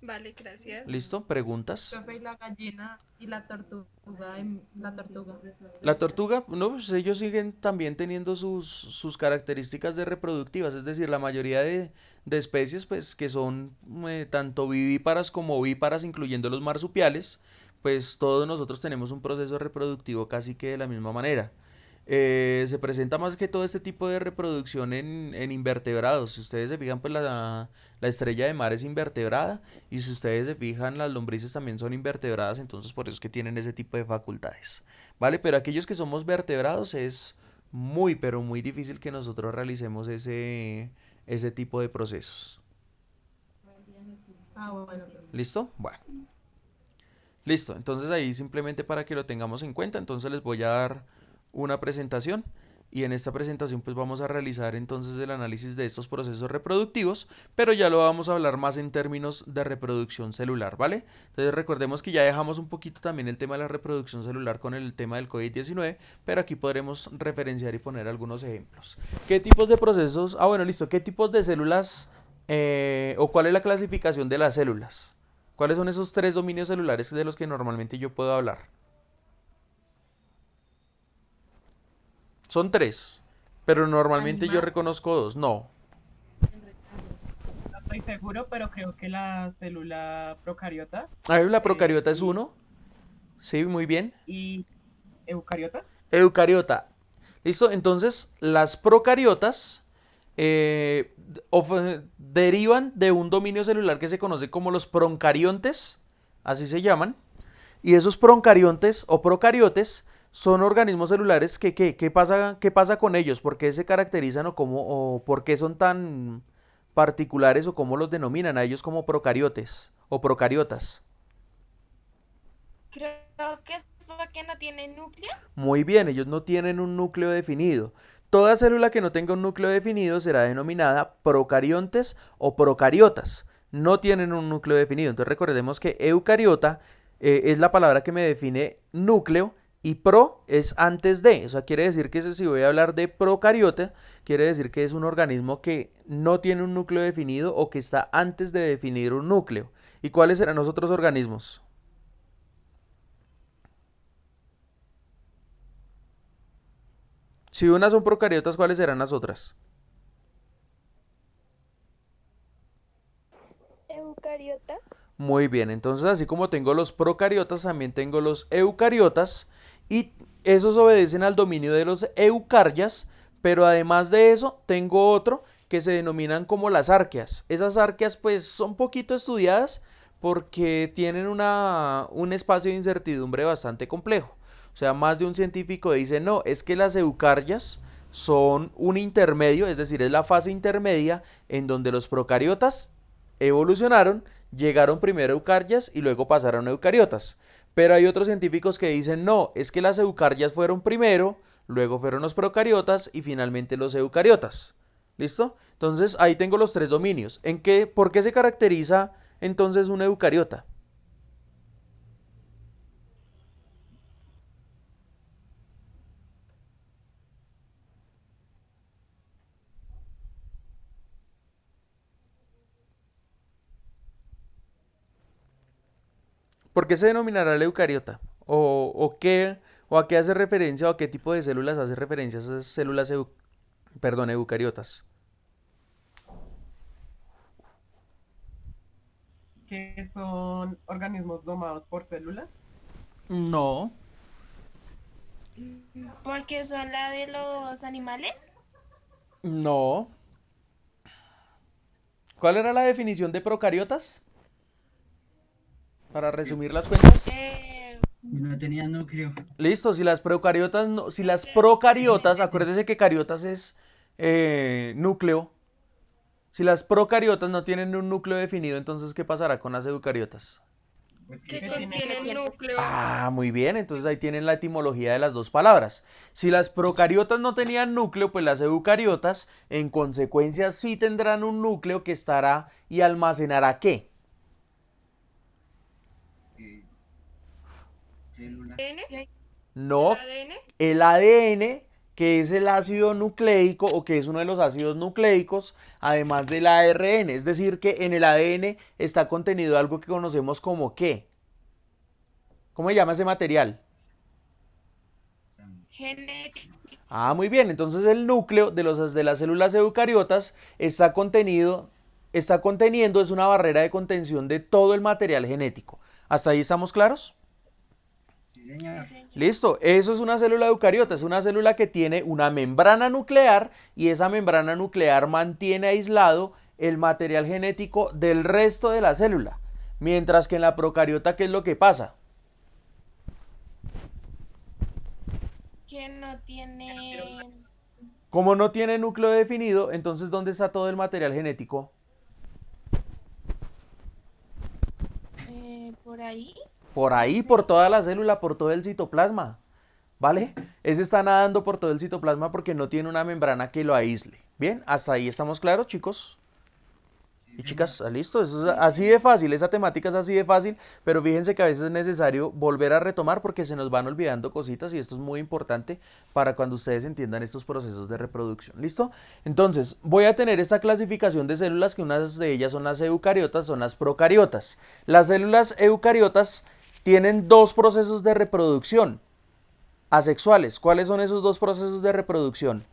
Vale, gracias. ¿Listo? ¿Preguntas? Profe, y la gallina y la tortuga, la tortuga. La tortuga, no, pues ellos siguen también teniendo sus características de reproductivas, es decir, la mayoría de especies pues que son tanto vivíparas como ovíparas, incluyendo los marsupiales, pues todos nosotros tenemos un proceso reproductivo casi que de la misma manera. Se presenta más que todo este tipo de reproducción en invertebrados. Si ustedes se fijan, pues la estrella de mar es invertebrada y si ustedes se fijan, las lombrices también son invertebradas, entonces por eso es que tienen ese tipo de facultades. ¿Vale? Pero aquellos que somos vertebrados es muy, pero muy difícil que nosotros realicemos ese tipo de procesos. Ah, bueno, profe. ¿Listo? Bueno. Listo, entonces ahí simplemente para que lo tengamos en cuenta, entonces les voy a dar una presentación y en esta presentación pues vamos a realizar entonces el análisis de estos procesos reproductivos, pero ya lo vamos a hablar más en términos de reproducción celular, ¿vale? Entonces recordemos que ya dejamos un poquito también el tema de la reproducción celular con el tema del COVID-19, pero aquí podremos referenciar y poner algunos ejemplos. ¿Qué tipos de procesos? Ah, bueno, listo. ¿Qué tipos de células o cuál es la clasificación de las células? ¿Cuáles son esos 3 dominios celulares de los que normalmente yo puedo hablar? Son 3, pero normalmente yo Animal. reconozco 2. No. No estoy seguro, pero creo que la célula procariota A ver, la procariota es y, 1. Sí, muy bien. y eucariota. Eucariota. ¿Listo? Entonces, las procariotas derivan de un dominio celular que se conoce como los procariontes, así se llaman. Y esos procariontes o procariotes son organismos celulares que, ¿qué pasa con ellos? ¿Por qué se caracterizan o por qué son tan particulares o cómo los denominan a ellos como procariotes o procariotas? Creo que es porque no tiene núcleo. Muy bien, ellos no tienen un núcleo definido. Toda célula que no tenga un núcleo definido será denominada procariontes o procariotas. No tienen un núcleo definido. Entonces recordemos que eucariota es la palabra que me define núcleo y pro es antes de. O sea, quiere decir que si voy a hablar de procariota, quiere decir que es un organismo que no tiene un núcleo definido o que está antes de definir un núcleo. ¿Y cuáles serán los otros organismos? Si unas son procariotas, ¿cuáles serán las otras? Eucariota. Muy bien, entonces así como tengo los procariotas, también tengo los eucariotas y esos obedecen al dominio de los eucarrias, pero además de eso tengo otro que se denominan como las arqueas. Esas arqueas pues son poquito estudiadas porque tienen un espacio de incertidumbre bastante complejo. O sea, más de un científico dice, no, es que las eucarrias son un intermedio, es decir, es la fase intermedia en donde los procariotas evolucionaron, llegaron primero eucarrias y luego pasaron a eucariotas. Pero hay otros científicos que dicen, no, es que las eucarrias fueron primero, luego fueron los procariotas y finalmente los eucariotas. ¿Listo? Entonces ahí tengo los 3 dominios. ¿Por qué se caracteriza entonces una eucariota? ¿Por qué se denominará la eucariota? ¿O a qué hace referencia o a qué tipo de células hace referencia esas células eucariotas? Que son organismos domados por células. No. Porque son la de los animales. No. ¿Cuál era la definición de procariotas? Para resumir las cuentas. No tenía núcleo. Listo, si las procariotas no, si las procariotas, acuérdese que cariotas es núcleo. Si las procariotas no tienen un núcleo definido, entonces ¿qué pasará con las eucariotas? Que contienen núcleo. Ah, muy bien, entonces ahí tienen la etimología de las dos palabras. Si las procariotas no tenían núcleo, pues las eucariotas en consecuencia sí tendrán un núcleo que estará y almacenará ¿qué? célula. ¿ADN? No, ¿ADN? el ADN, que es el ácido nucleico o que es uno de los ácidos nucleicos, además del ARN. Es decir, que en el ADN está contenido algo que conocemos como ¿qué? ¿Cómo se llama ese material? Genética. Ah, muy bien. Entonces el núcleo de las células eucariotas está conteniendo, es una barrera de contención de todo el material genético. ¿Hasta ahí estamos claros? Sí, señor. Listo, eso es una célula eucariota, es una célula que tiene una membrana nuclear y esa membrana nuclear mantiene aislado el material genético del resto de la célula. Mientras que en la procariota, ¿qué es lo que pasa? Que no tiene... Como no tiene núcleo definido, entonces ¿dónde está todo el material genético? por ahí. Por ahí, por toda la célula, por todo el citoplasma, ¿vale? Ese está nadando por todo el citoplasma porque no tiene una membrana que lo aísle. Bien, hasta ahí estamos claros, chicos. Y chicas, listo, eso es así de fácil, esa temática es así de fácil, pero fíjense que a veces es necesario volver a retomar porque se nos van olvidando cositas y esto es muy importante para cuando ustedes entiendan estos procesos de reproducción, ¿listo? Entonces, voy a tener esta clasificación de células que unas de ellas son las eucariotas, son las procariotas. Las células eucariotas tienen dos procesos de reproducción asexuales. ¿Cuáles son esos dos procesos de reproducción?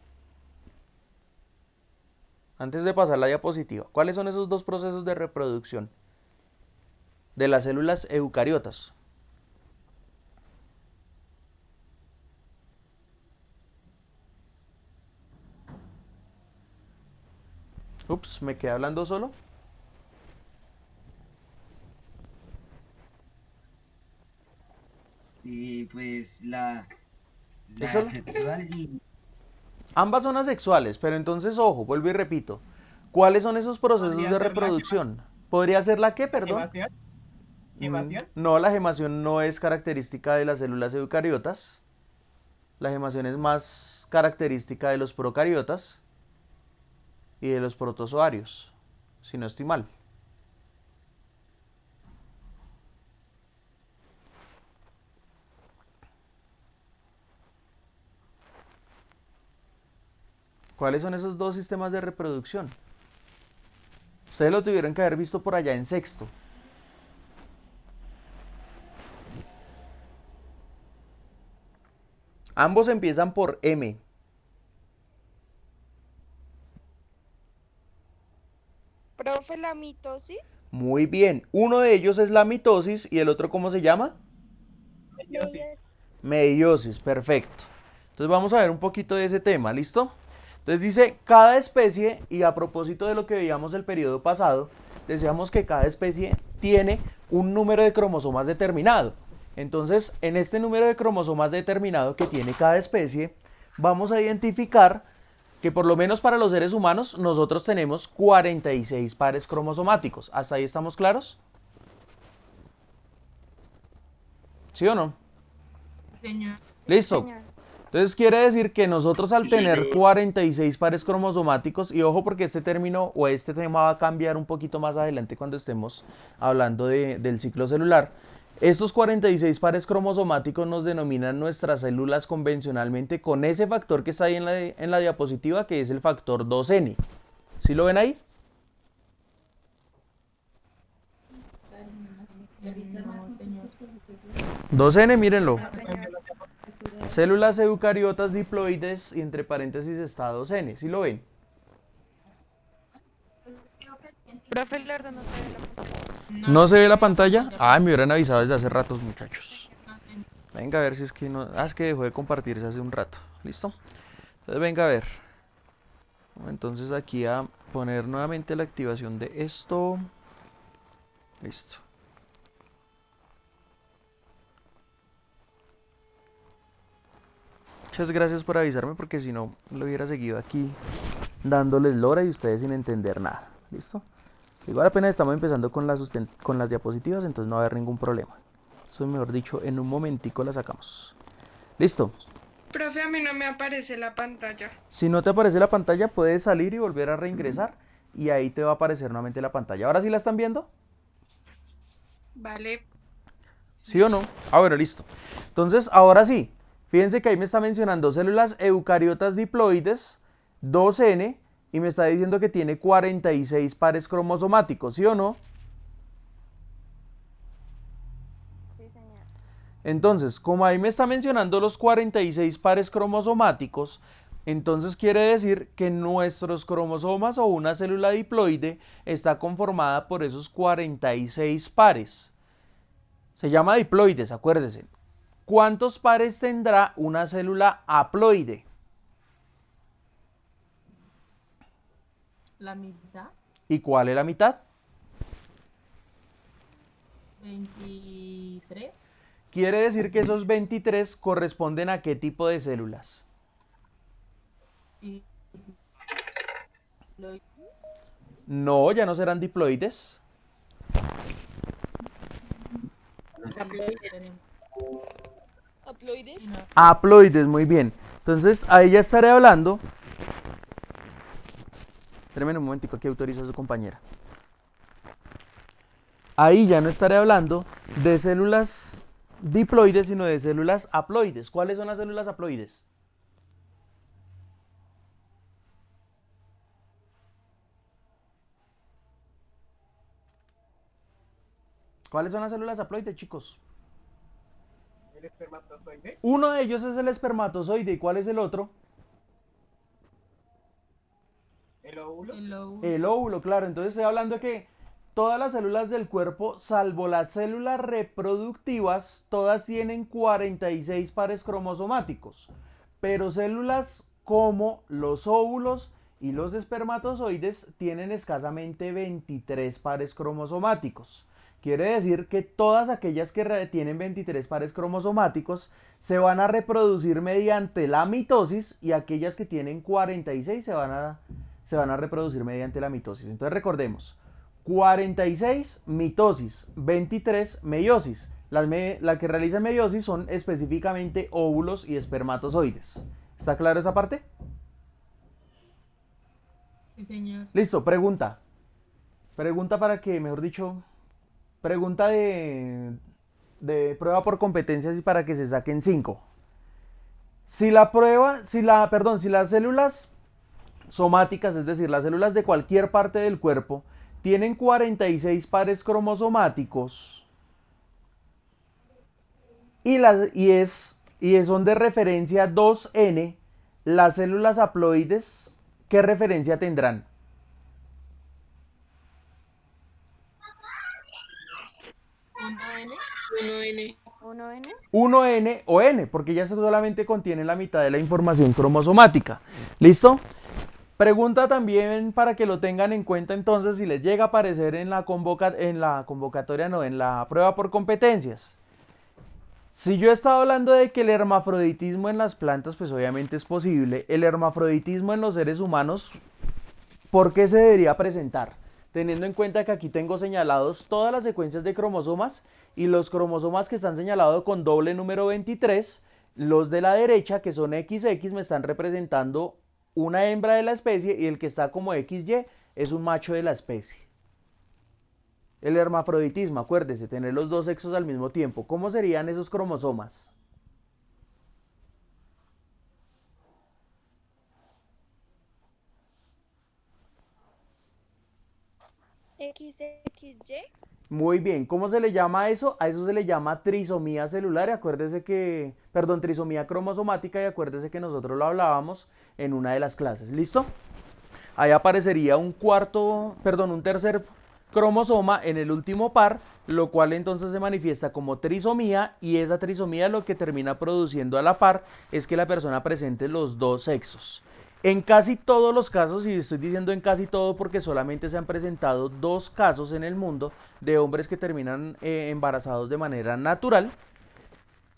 Antes de pasar la diapositiva, ¿cuáles son esos dos procesos de reproducción de las células eucariotas? Ups, ¿me quedé hablando solo? Y pues la ¿Eso? sexual y Ambas son asexuales, pero entonces, ojo, vuelvo y repito. ¿Cuáles son esos procesos ¿Podría de ser la reproducción? ¿Podría ser la qué, perdón? ¿Gemación? ¿Gemación? No, la gemación no es característica de las células eucariotas. La gemación es más característica de los procariotas y de los protozoarios, si no estoy mal. ¿Cuáles son esos dos sistemas de reproducción? Ustedes lo tuvieron que haber visto por allá en sexto. Ambos empiezan por M. Profe, la mitosis. Muy bien. Uno de ellos es la mitosis y el otro, ¿cómo se llama? Meiosis, perfecto. Entonces vamos a ver un poquito de ese tema, ¿listo? Entonces dice, cada especie, y a propósito de lo que veíamos el periodo pasado, decíamos que cada especie tiene un número de cromosomas determinado. Entonces, en este número de cromosomas determinado que tiene cada especie, vamos a identificar que por lo menos para los seres humanos, nosotros tenemos 46 pares cromosomáticos. ¿Hasta ahí estamos claros? ¿Sí o no? Señor. Listo. Entonces quiere decir que nosotros al tener 46 pares cromosomáticos, y ojo porque este término o este tema va a cambiar un poquito más adelante cuando estemos hablando del ciclo celular, estos 46 pares cromosomáticos nos denominan nuestras células convencionalmente con ese factor que está ahí en la diapositiva, que es el factor 2N. ¿Sí lo ven ahí? No, señor. 2N, mírenlo. Células eucariotas diploides y entre paréntesis está 2N. ¿Sí lo ven? Profe, la verdad no se ve la pantalla. ¿No se ve la pantalla? Ay, me hubieran avisado desde hace ratos, muchachos. Venga a ver si es que no... Ah, es que dejó de compartirse hace un rato. ¿Listo? Entonces venga a ver. Entonces aquí a poner nuevamente la activación de esto. Listo. Muchas gracias por avisarme porque si no lo hubiera seguido aquí dándoles lora y ustedes sin entender nada. ¿Listo? Igual apenas estamos empezando con las diapositivas, entonces no va a haber ningún problema. Eso mejor dicho, en un momentico la sacamos. ¿Listo? Profe, a mí no me aparece la pantalla. Si no te aparece la pantalla, puedes salir y volver a reingresar y ahí te va a aparecer nuevamente la pantalla. ¿Ahora sí la están viendo? Vale. ¿Sí o no? Ah, bueno, listo. Entonces, ahora sí, fíjense que ahí me está mencionando células eucariotas diploides, 2N, y me está diciendo que tiene 46 pares cromosomáticos, ¿sí o no? Sí, señor. Entonces, como ahí me está mencionando los 46 pares cromosomáticos, entonces quiere decir que nuestros cromosomas o una célula diploide está conformada por esos 46 pares. Se llama diploides, acuérdense. ¿Cuántos pares tendrá una célula haploide? La mitad, ¿Y cuál es la mitad? 23. Quiere decir que esos 23 corresponden a qué tipo de células. Y lo- No, ya no serán diploides. ¿Haploides? no, Haploides, muy bien. Entonces, ahí ya estaré hablando. Espérenme un momentico, aquí autorizo a su compañera. Ahí ya no estaré hablando de células diploides, sino de células haploides. ¿Cuáles son las células haploides? ¿Cuáles son las células haploides, chicos? El espermatozoide. Uno de ellos es el espermatozoide. ¿Y cuál es el otro? El óvulo. el óvulo. El óvulo, claro. Entonces estoy hablando de que todas las células del cuerpo, salvo las células reproductivas, todas tienen 46 pares cromosomáticos. Pero células como los óvulos y los espermatozoides tienen escasamente 23 pares cromosomáticos. Quiere decir que todas aquellas que tienen 23 pares cromosomáticos se van a reproducir mediante la mitosis y aquellas que tienen 46 se van a reproducir mediante la mitosis. Entonces recordemos, 46 mitosis, 23 meiosis. La que realiza meiosis son específicamente óvulos y espermatozoides. ¿Está claro esa parte? Sí, señor. Listo, pregunta. Pregunta para que, mejor dicho, pregunta de prueba por competencias y para que se saquen 5. Si las células somáticas, es decir, las células de cualquier parte del cuerpo, tienen 46 pares cromosomáticos y son de referencia 2N, las células haploides, ¿qué referencia tendrán? Uno N. 1N. 1N o N, porque ya solamente contiene la mitad de la información cromosomática. ¿Listo? Pregunta también para que lo tengan en cuenta entonces si les llega a aparecer en la convocatoria, no, en la prueba por competencias. Si yo he estado hablando de que el hermafroditismo en las plantas, pues obviamente es posible. El hermafroditismo en los seres humanos, ¿por qué se debería presentar? Teniendo en cuenta que aquí tengo señalados todas las secuencias de cromosomas y los cromosomas que están señalados con doble número 23, los de la derecha, que son XX, me están representando una hembra de la especie y el que está como XY es un macho de la especie. El hermafroditismo, acuérdese, tener los dos sexos al mismo tiempo. ¿Cómo serían esos cromosomas? XXY. Muy bien, ¿cómo se le llama a eso? A eso se le llama trisomía celular y acuérdese que, perdón, trisomía cromosomática y acuérdese que nosotros lo hablábamos en una de las clases. ¿Listo? Ahí aparecería un tercer cromosoma en el último par, lo cual entonces se manifiesta como trisomía y esa trisomía lo que termina produciendo a la par es que la persona presente los dos sexos. En casi todos los casos, y estoy diciendo en casi todo porque solamente se han presentado 2 casos en el mundo de hombres que terminan embarazados de manera natural,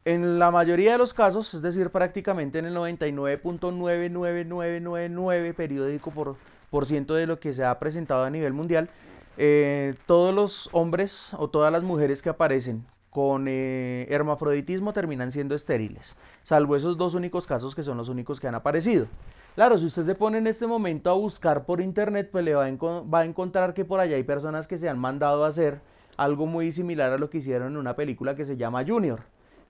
en la mayoría de los casos, es decir, prácticamente en el 99.99999 periódico por ciento de lo que se ha presentado a nivel mundial, todos los hombres o todas las mujeres que aparecen con hermafroditismo terminan siendo estériles, salvo esos 2 únicos casos que son los únicos que han aparecido. Claro, si usted se pone en este momento a buscar por internet, pues le va a encontrar que por allá hay personas que se han mandado a hacer algo muy similar a lo que hicieron en una película que se llama Junior,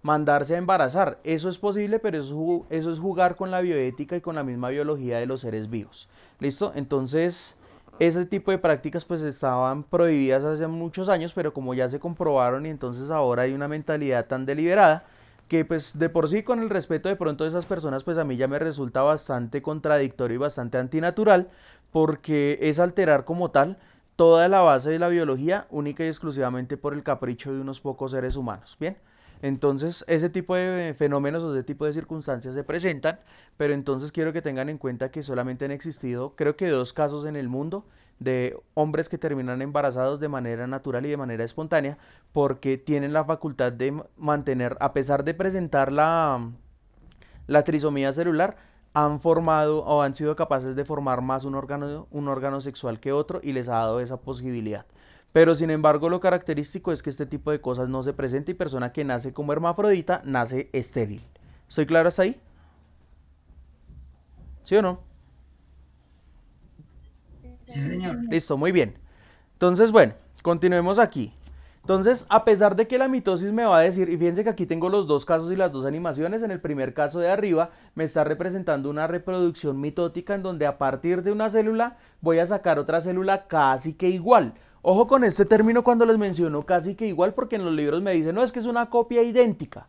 mandarse a embarazar. Eso es posible, pero eso es jugar con la bioética y con la misma biología de los seres vivos. ¿Listo? Entonces, ese tipo de prácticas pues estaban prohibidas hace muchos años, pero como ya se comprobaron y entonces ahora hay una mentalidad tan deliberada que pues de por sí, con el respeto de pronto de esas personas, pues a mí ya me resulta bastante contradictorio y bastante antinatural, porque es alterar como tal toda la base de la biología única y exclusivamente por el capricho de unos pocos seres humanos. Bien, entonces ese tipo de fenómenos o ese tipo de circunstancias se presentan, pero entonces quiero que tengan en cuenta que solamente han existido, creo que 2 casos en el mundo de hombres que terminan embarazados de manera natural y de manera espontánea, porque tienen la facultad de mantener, a pesar de presentar la trisomía celular, han formado o han sido capaces de formar más un órgano sexual que otro y les ha dado esa posibilidad. Pero sin embargo, lo característico es que este tipo de cosas no se presenta y persona que nace como hermafrodita nace estéril. ¿Estoy claro hasta ahí? ¿Sí o no? Sí, señor. Listo, muy bien. Entonces, bueno, continuemos aquí. Entonces, a pesar de que la mitosis me va a decir, y fíjense que aquí tengo los 2 casos y las 2 animaciones, en el primer caso de arriba me está representando una reproducción mitótica en donde a partir de una célula voy a sacar otra célula casi que igual. Ojo con este término cuando les menciono casi que igual, porque en los libros me dicen, no, es que es una copia idéntica.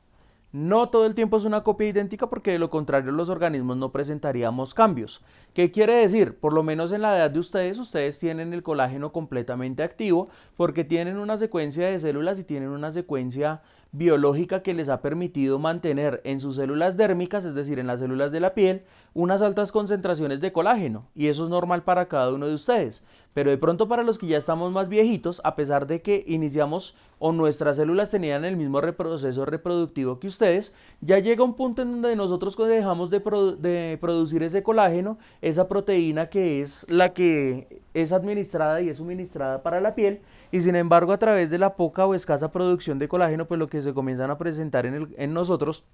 No todo el tiempo es una copia idéntica, porque de lo contrario los organismos no presentaríamos cambios. ¿Qué quiere decir? Por lo menos en la edad de ustedes tienen el colágeno completamente activo, porque tienen una secuencia de células y tienen una secuencia biológica que les ha permitido mantener en sus células dérmicas, es decir, en las células de la piel, unas altas concentraciones de colágeno, y eso es normal para cada uno de ustedes. Pero de pronto para los que ya estamos más viejitos, a pesar de que iniciamos o nuestras células tenían el mismo proceso reproductivo que ustedes, ya llega un punto en donde nosotros dejamos de producir ese colágeno, esa proteína que es la que es administrada y es suministrada para la piel, y sin embargo a través de la poca o escasa producción de colágeno, pues lo que se comienzan a presentar en nosotros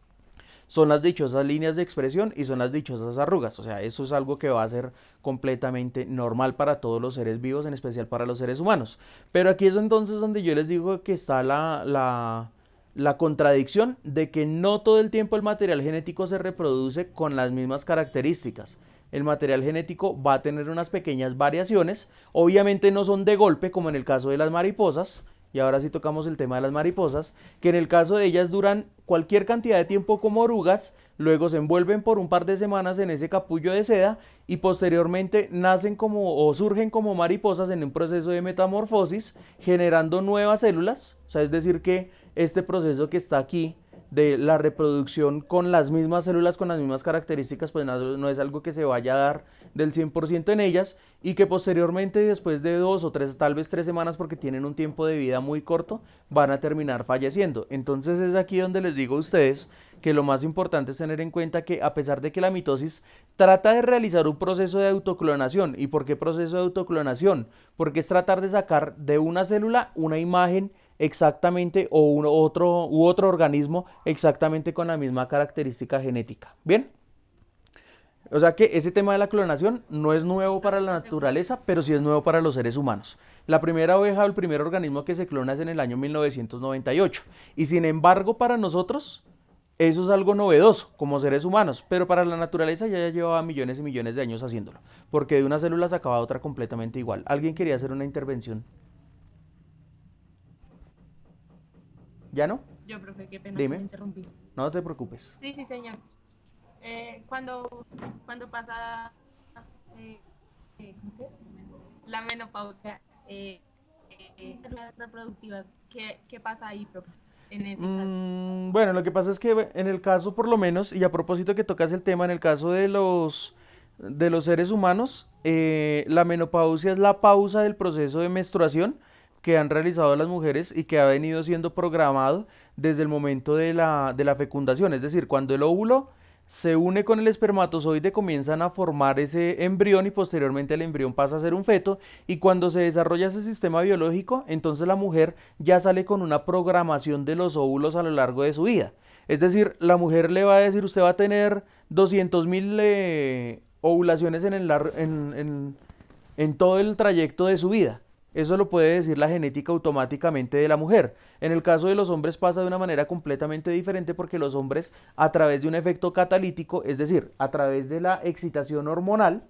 son las dichosas líneas de expresión y son las dichosas arrugas. O sea, eso es algo que va a ser completamente normal para todos los seres vivos, en especial para los seres humanos. Pero aquí es entonces donde yo les digo que está la contradicción de que no todo el tiempo el material genético se reproduce con las mismas características. El material genético va a tener unas pequeñas variaciones, obviamente no son de golpe como en el caso de las mariposas, y ahora sí tocamos el tema de las mariposas, que en el caso de ellas duran cualquier cantidad de tiempo como orugas, luego se envuelven por un par de semanas en ese capullo de seda y posteriormente nacen como o surgen como mariposas en un proceso de metamorfosis, generando nuevas células. O sea, es decir que este proceso que está aquí de la reproducción con las mismas células, con las mismas características, pues no es algo que se vaya a dar del 100% en ellas, y que posteriormente, después de 2 o 3, tal vez 3 semanas, porque tienen un tiempo de vida muy corto, van a terminar falleciendo. Entonces es aquí donde les digo a ustedes que lo más importante es tener en cuenta que, a pesar de que la mitosis trata de realizar un proceso de autoclonación, ¿y por qué proceso de autoclonación? Porque es tratar de sacar de una célula una imagen exactamente, o otro organismo exactamente con la misma característica genética. ¿Bien? O sea que ese tema de la clonación no es nuevo para la naturaleza, pero sí es nuevo para los seres humanos. La primera oveja o el primer organismo que se clona es en el año 1998. Y sin embargo, para nosotros, eso es algo novedoso como seres humanos, pero para la naturaleza ya llevaba millones y millones de años haciéndolo, porque de una célula sacaba otra completamente igual. ¿Alguien quería hacer una intervención? ¿Ya no? Yo, profe, qué pena Dime. que me interrumpí. No te preocupes. Sí, sí, señor. Cuando pasa ¿cómo que? La menopausia, células reproductivas, ¿qué pasa ahí, profe? En ese caso. Bueno, lo que pasa es que en el caso, por lo menos, y a propósito que tocas el tema, en el caso de los seres humanos, la menopausia es la pausa del proceso de menstruación que han realizado las mujeres y que ha venido siendo programado desde el momento de la fecundación. Es decir, cuando el óvulo se une con el espermatozoide, comienzan a formar ese embrión y posteriormente el embrión pasa a ser un feto, y cuando se desarrolla ese sistema biológico, entonces la mujer ya sale con una programación de los óvulos a lo largo de su vida. Es decir, la mujer le va a decir, usted va a tener 200.000 ovulaciones en todo el trayecto de su vida. Eso lo puede decir la genética automáticamente de la mujer. En el caso de los hombres pasa de una manera completamente diferente porque los hombres a través de un efecto catalítico, es decir, a través de la excitación hormonal,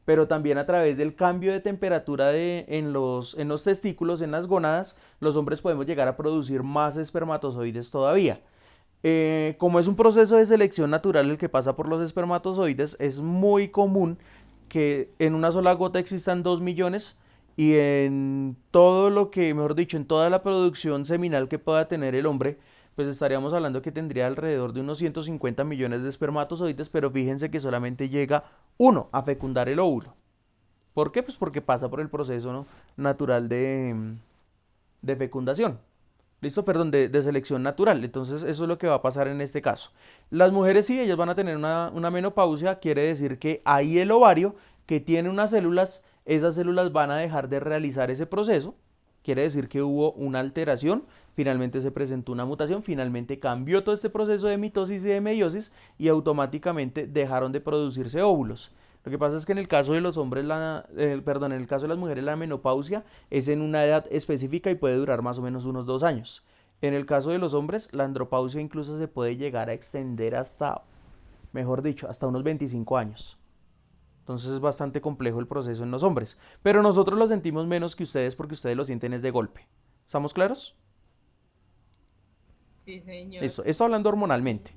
pero también a través del cambio de temperatura en los testículos, en las gónadas, los hombres podemos llegar a producir más espermatozoides todavía. Como es un proceso de selección natural el que pasa por los espermatozoides, es muy común que en una sola gota existan 2 millones y en todo lo que, mejor dicho, en toda la producción seminal que pueda tener el hombre, pues estaríamos hablando que tendría alrededor de unos 150 millones de espermatozoides, pero fíjense que solamente llega uno a fecundar el óvulo. ¿Por qué? Pues porque pasa por el proceso, ¿no?, natural de fecundación. ¿Listo? Perdón, de selección natural. Entonces eso es lo que va a pasar en este caso. Las mujeres sí, ellas van a tener una menopausia, quiere decir que ahí el ovario que tiene unas células, esas células van a dejar de realizar ese proceso, quiere decir que hubo una alteración, finalmente se presentó una mutación, finalmente cambió todo este proceso de mitosis y de meiosis y automáticamente dejaron de producirse óvulos. Lo que pasa es que en el caso de los hombres, en el caso de las mujeres, la menopausia es en una edad específica y puede durar más o menos unos 2 años. En el caso de los hombres, la andropausia incluso se puede llegar a extender hasta, mejor dicho, hasta unos 25 años. Entonces es bastante complejo el proceso en los hombres. Pero nosotros lo sentimos menos que ustedes porque ustedes lo sienten es de golpe. ¿Estamos claros? Sí, señor. Listo, esto hablando hormonalmente.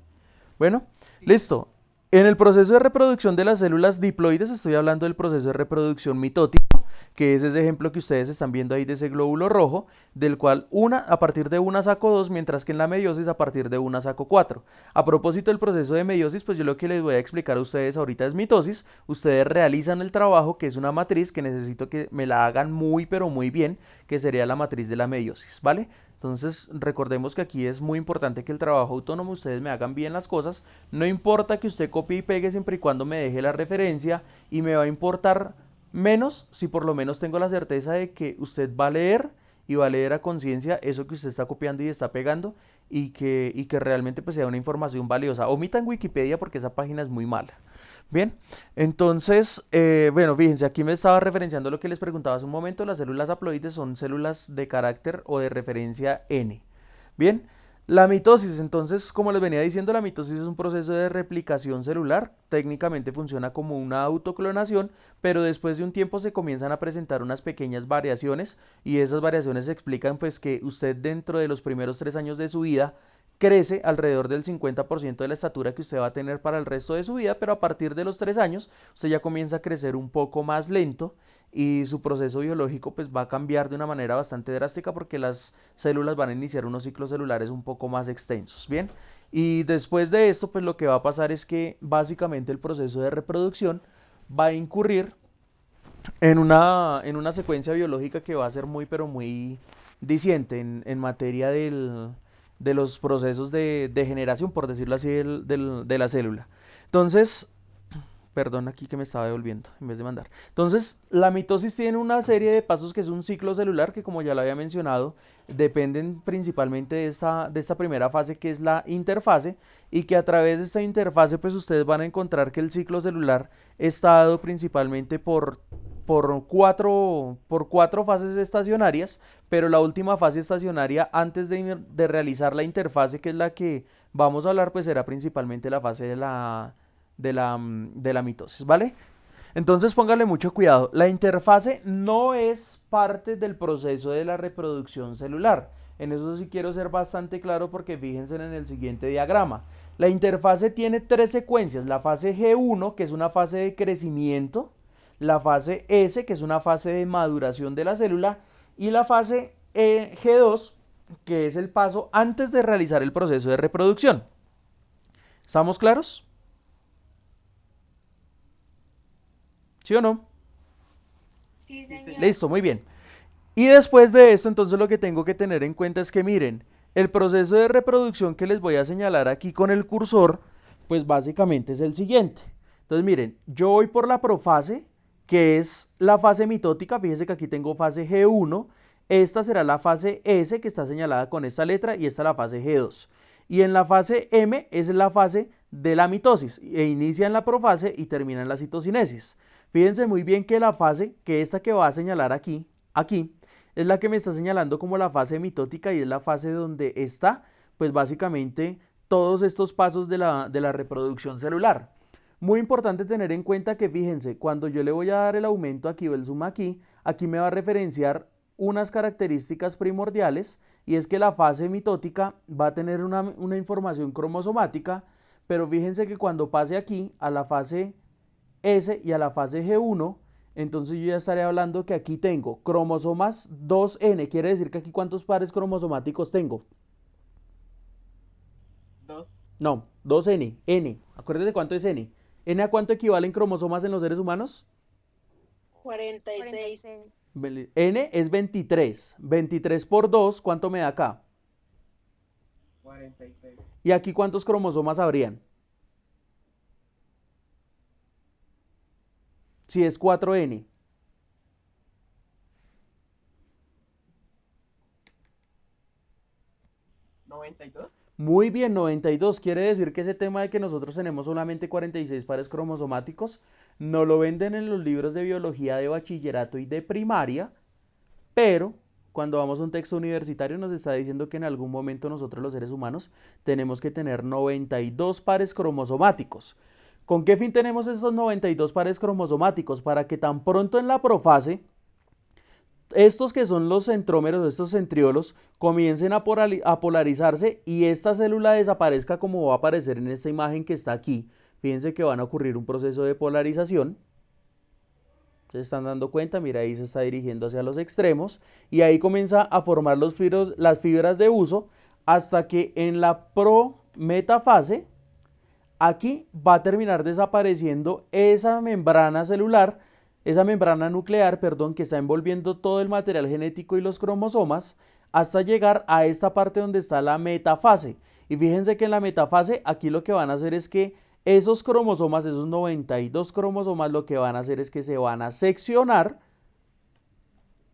Bueno, listo. En el proceso de reproducción de las células diploides estoy hablando del proceso de reproducción mitótico, que es ese ejemplo que ustedes están viendo ahí de ese glóbulo rojo, del cual a partir de una saco 2, mientras que en la meiosis a partir de una saco 4. A propósito del proceso de meiosis, pues yo lo que les voy a explicar a ustedes ahorita es mitosis. Ustedes realizan el trabajo, que es una matriz que necesito que me la hagan muy pero muy bien, que sería la matriz de la meiosis, ¿vale? Entonces recordemos que aquí es muy importante que el trabajo autónomo ustedes me hagan bien las cosas, no importa que usted copie y pegue siempre y cuando me deje la referencia, y me va a importar menos si por lo menos tengo la certeza de que usted va a leer y va a leer a conciencia eso que usted está copiando y está pegando y que realmente pues sea una información valiosa. Omitan Wikipedia porque esa página es muy mala. Bien, entonces, bueno, fíjense, aquí me estaba referenciando lo que les preguntaba hace un momento. Las células haploides son células de carácter o de referencia N. Bien, la mitosis, entonces, como les venía diciendo, la mitosis es un proceso de replicación celular. Técnicamente funciona como una autoclonación, pero después de un tiempo se comienzan a presentar unas pequeñas variaciones, y esas variaciones explican pues que usted dentro de los primeros 3 años de su vida crece alrededor del 50% de la estatura que usted va a tener para el resto de su vida, pero a partir de los 3 años usted ya comienza a crecer un poco más lento y su proceso biológico pues va a cambiar de una manera bastante drástica porque las células van a iniciar unos ciclos celulares un poco más extensos, ¿bien? Y después de esto pues lo que va a pasar es que básicamente el proceso de reproducción va a incurrir en una secuencia biológica que va a ser muy pero muy diciente en materia de los procesos de generación, por decirlo así, de la célula. Entonces, perdón aquí que me estaba devolviendo en vez de mandar. Entonces, la mitosis tiene una serie de pasos que es un ciclo celular que, como ya lo había mencionado, dependen principalmente de esta primera fase, que es la interfase, y que a través de esta interfase pues ustedes van a encontrar que el ciclo celular está dado principalmente por 4 fases estacionarias, pero la última fase estacionaria antes de realizar la interfase, que es la que vamos a hablar, pues será principalmente la fase de la mitosis, ¿vale? Entonces póngale mucho cuidado, la interfase no es parte del proceso de la reproducción celular. En eso sí quiero ser bastante claro porque fíjense en el siguiente diagrama. La interfase tiene 3 secuencias, la fase G1, que es una fase de crecimiento, la fase S, que es una fase de maduración de la célula, y la fase G2, que es el paso antes de realizar el proceso de reproducción. ¿Estamos claros? ¿Sí o no? Sí, señor. Listo, muy bien. Y después de esto, entonces lo que tengo que tener en cuenta es que miren, el proceso de reproducción que les voy a señalar aquí con el cursor, pues básicamente es el siguiente. Entonces miren, yo voy por la profase, que es la fase mitótica. Fíjense que aquí tengo fase G1, esta será la fase S, que está señalada con esta letra, y esta la fase G2. Y en la fase M es la fase de la mitosis, e inicia en la profase y termina en la citocinesis. Fíjense muy bien que la fase, que esta que va a señalar aquí, aquí, es la que me está señalando como la fase mitótica y es la fase donde está, pues básicamente todos estos pasos de la reproducción celular. Muy importante tener en cuenta que fíjense, cuando yo le voy a dar el aumento aquí o el zoom aquí, aquí me va a referenciar unas características primordiales y es que la fase mitótica va a tener una información cromosomática, pero fíjense que cuando pase aquí a la fase S y a la fase G1, entonces yo ya estaré hablando que aquí tengo cromosomas 2N, quiere decir que aquí ¿cuántos pares cromosomáticos tengo? 2. No, 2N, N, acuérdense cuánto es N. ¿N a cuánto equivalen cromosomas en los seres humanos? 46. N es 23. 23 por 2, ¿cuánto me da acá? 46. ¿Y aquí cuántos cromosomas habrían? Si es 4N. 92. Muy bien, 92. Quiere decir que ese tema de que nosotros tenemos solamente 46 pares cromosomáticos, no lo venden en los libros de biología de bachillerato y de primaria, pero cuando vamos a un texto universitario nos está diciendo que en algún momento nosotros los seres humanos tenemos que tener 92 pares cromosomáticos. ¿Con qué fin tenemos estos 92 pares cromosomáticos? Para que tan pronto en la profase, estos que son los centrómeros, estos centriolos, comiencen a polarizarse y esta célula desaparezca como va a aparecer en esta imagen que está aquí. Fíjense que van a ocurrir un proceso de polarización. Se están dando cuenta, mira, ahí se está dirigiendo hacia los extremos y ahí comienza a formar las fibras de uso hasta que en la prometafase, aquí va a terminar desapareciendo esa membrana celular, esa membrana nuclear, perdón, que está envolviendo todo el material genético y los cromosomas, hasta llegar a esta parte donde está la metafase. Y fíjense que en la metafase, aquí lo que van a hacer es que esos cromosomas, esos 92 cromosomas, lo que van a hacer es que se van a seccionar,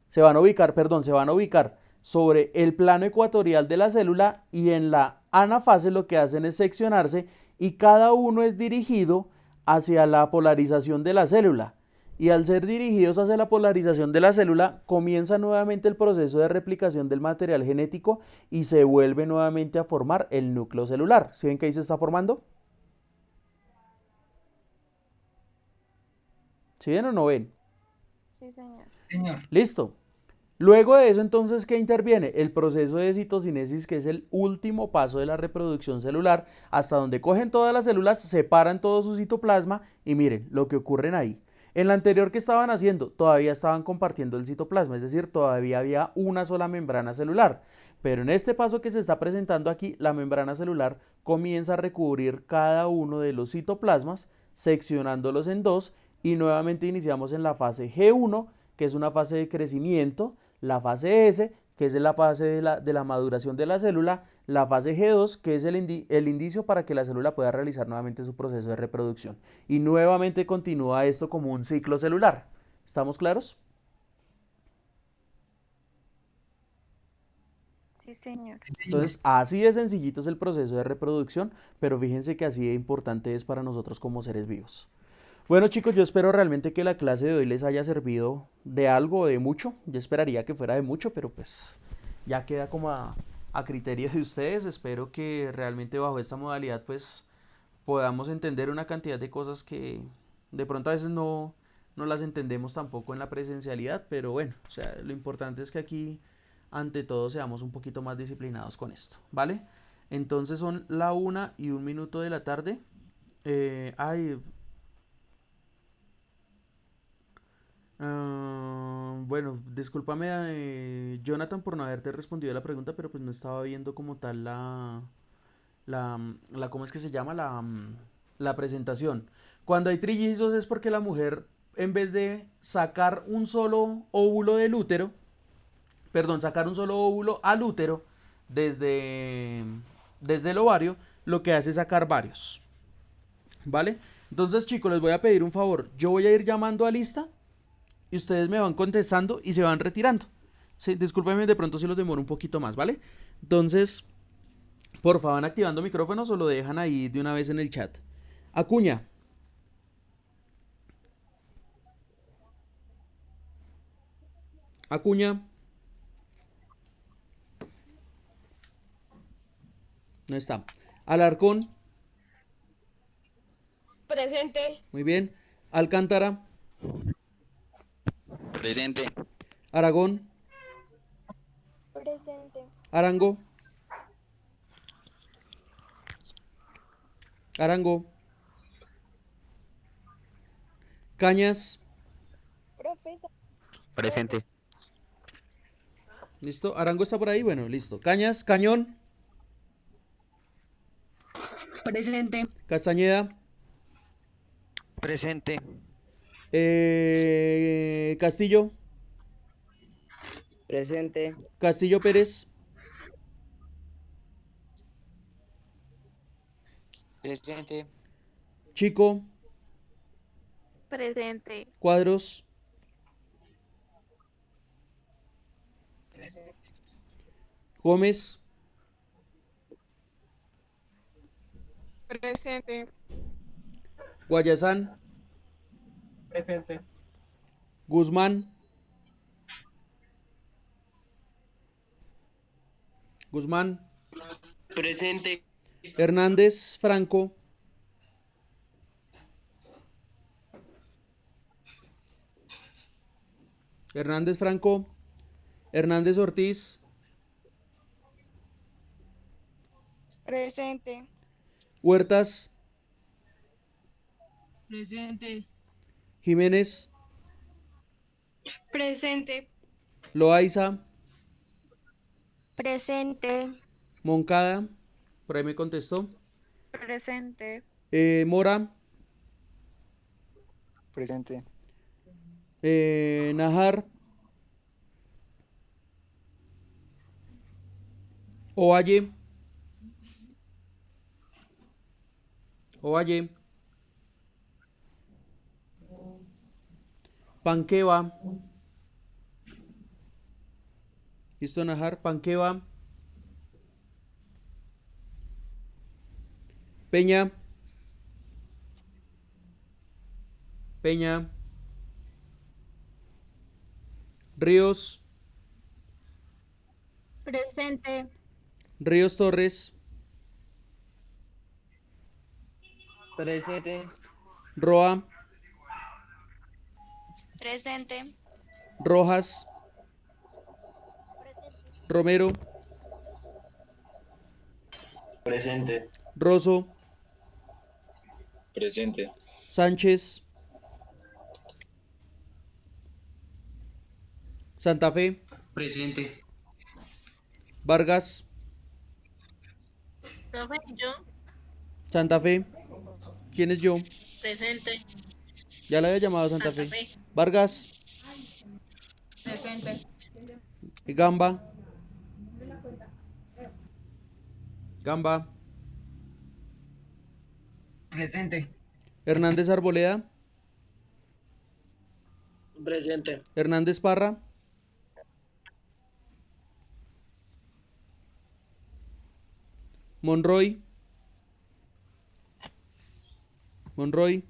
se van a ubicar sobre el plano ecuatorial de la célula y en la anafase lo que hacen es seccionarse y cada uno es dirigido hacia la polarización de la célula. Y al ser dirigidos hacia la polarización de la célula, comienza nuevamente el proceso de replicación del material genético y se vuelve nuevamente a formar el núcleo celular. ¿Sí ven que ahí se está formando? ¿Sí ven o no ven? Sí, señor. Señor. Listo. Luego de eso, entonces, ¿qué interviene? El proceso de citocinesis, que es el último paso de la reproducción celular, hasta donde cogen todas las células, separan todo su citoplasma y miren lo que ocurre ahí. En la anterior que estaban haciendo, todavía estaban compartiendo el citoplasma, es decir, todavía había una sola membrana celular. Pero en este paso que se está presentando aquí, la membrana celular comienza a recubrir cada uno de los citoplasmas, seccionándolos en dos, y nuevamente iniciamos en la fase G1, que es una fase de crecimiento, la fase S, que es la fase de la maduración de la célula, la fase G2, que es el indicio para que la célula pueda realizar nuevamente su proceso de reproducción. Y nuevamente continúa esto como un ciclo celular. ¿Estamos claros? Sí, señor. Entonces, así de sencillito es el proceso de reproducción, pero fíjense que así de importante es para nosotros como seres vivos. Bueno, chicos, yo espero realmente que la clase de hoy les haya servido de algo o de mucho. Yo esperaría que fuera de mucho, pero pues ya queda como a criterio de ustedes. Espero que realmente bajo esta modalidad pues podamos entender una cantidad de cosas que de pronto a veces no las entendemos tampoco en la presencialidad, pero bueno, o sea, lo importante es que aquí ante todo seamos un poquito más disciplinados con esto, ¿vale? Entonces son la 1:01 de la tarde. Bueno, discúlpame, Jonathan, por no haberte respondido a la pregunta, pero pues no estaba viendo como tal ¿cómo es que se llama? La presentación. Cuando hay trillizos es porque la mujer, en vez de sacar un solo óvulo del útero, sacar un solo óvulo al útero desde el ovario, lo que hace es sacar varios, ¿vale? Entonces, chicos, les voy a pedir un favor. Yo voy a ir llamando a lista y ustedes me van contestando y se van retirando. Sí, discúlpenme de pronto si los demoro un poquito más, ¿vale? Entonces, porfa, van activando micrófonos o lo dejan ahí de una vez en el chat. Acuña. Acuña. No está. Alarcón. Presente. Muy bien. Alcántara. Presente. Aragón. Presente. Arango. Arango. Cañas. Profesor. Presente. ¿Listo? Arango está por ahí. Bueno, listo. Cañas. Cañón. Presente. Castañeda. Presente. Castillo. Presente. Castillo Pérez. Presente. Chico. Presente. Cuadros. Gómez. Presente. Guayazán. Presente. Guzmán. Guzmán. Presente. Hernández Franco. Hernández Franco. Hernández Ortiz. Presente. Huertas. Presente. Jiménez. Presente. Loaiza. Presente. Moncada. Por ahí me contestó. Presente. Mora. Presente. Najar. Ovalle. Ovalle. Panqueva. ¿Listo, Najar? Panqueva. Peña. Peña. Ríos. Presente. Ríos Torres. Presente. Roa. Presente. Rojas. Romero. Presente. Rosso. Presente. Sánchez. Santa Fe. Presente. Vargas. Profe, yo, Santa Fe. ¿Quién es yo? presente. Ya la había llamado Santa Santa Fe. Fe. Vargas. Presente. Gamba. Gamba. Presente. Hernández Arboleda. Presente. Hernández Parra. Monroy. Monroy.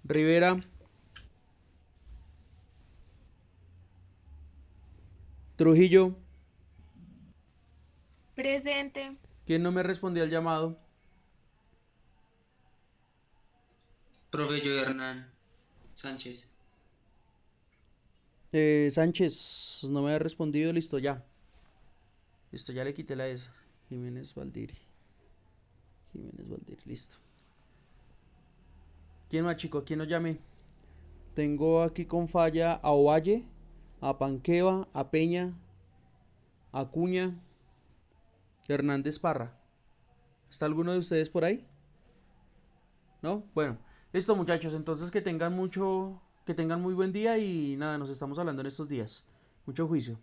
Rivera. Trujillo. Presente. ¿Quién no me respondió al llamado? Profe, yo Hernán Sánchez. Sánchez no me ha respondido. Listo, ya. Listo, ya le quité la S. Jiménez Valdiri. Jiménez Valdiri, listo. ¿Quién más, chico? ¿Quién nos llame? Tengo aquí con falla a Ovalle, a Panqueva, a Peña, a Acuña, Hernández Parra. ¿Está alguno de ustedes por ahí? ¿No? Bueno, listo, muchachos. Entonces que tengan muy buen día y nada, nos estamos hablando en estos días. Mucho juicio.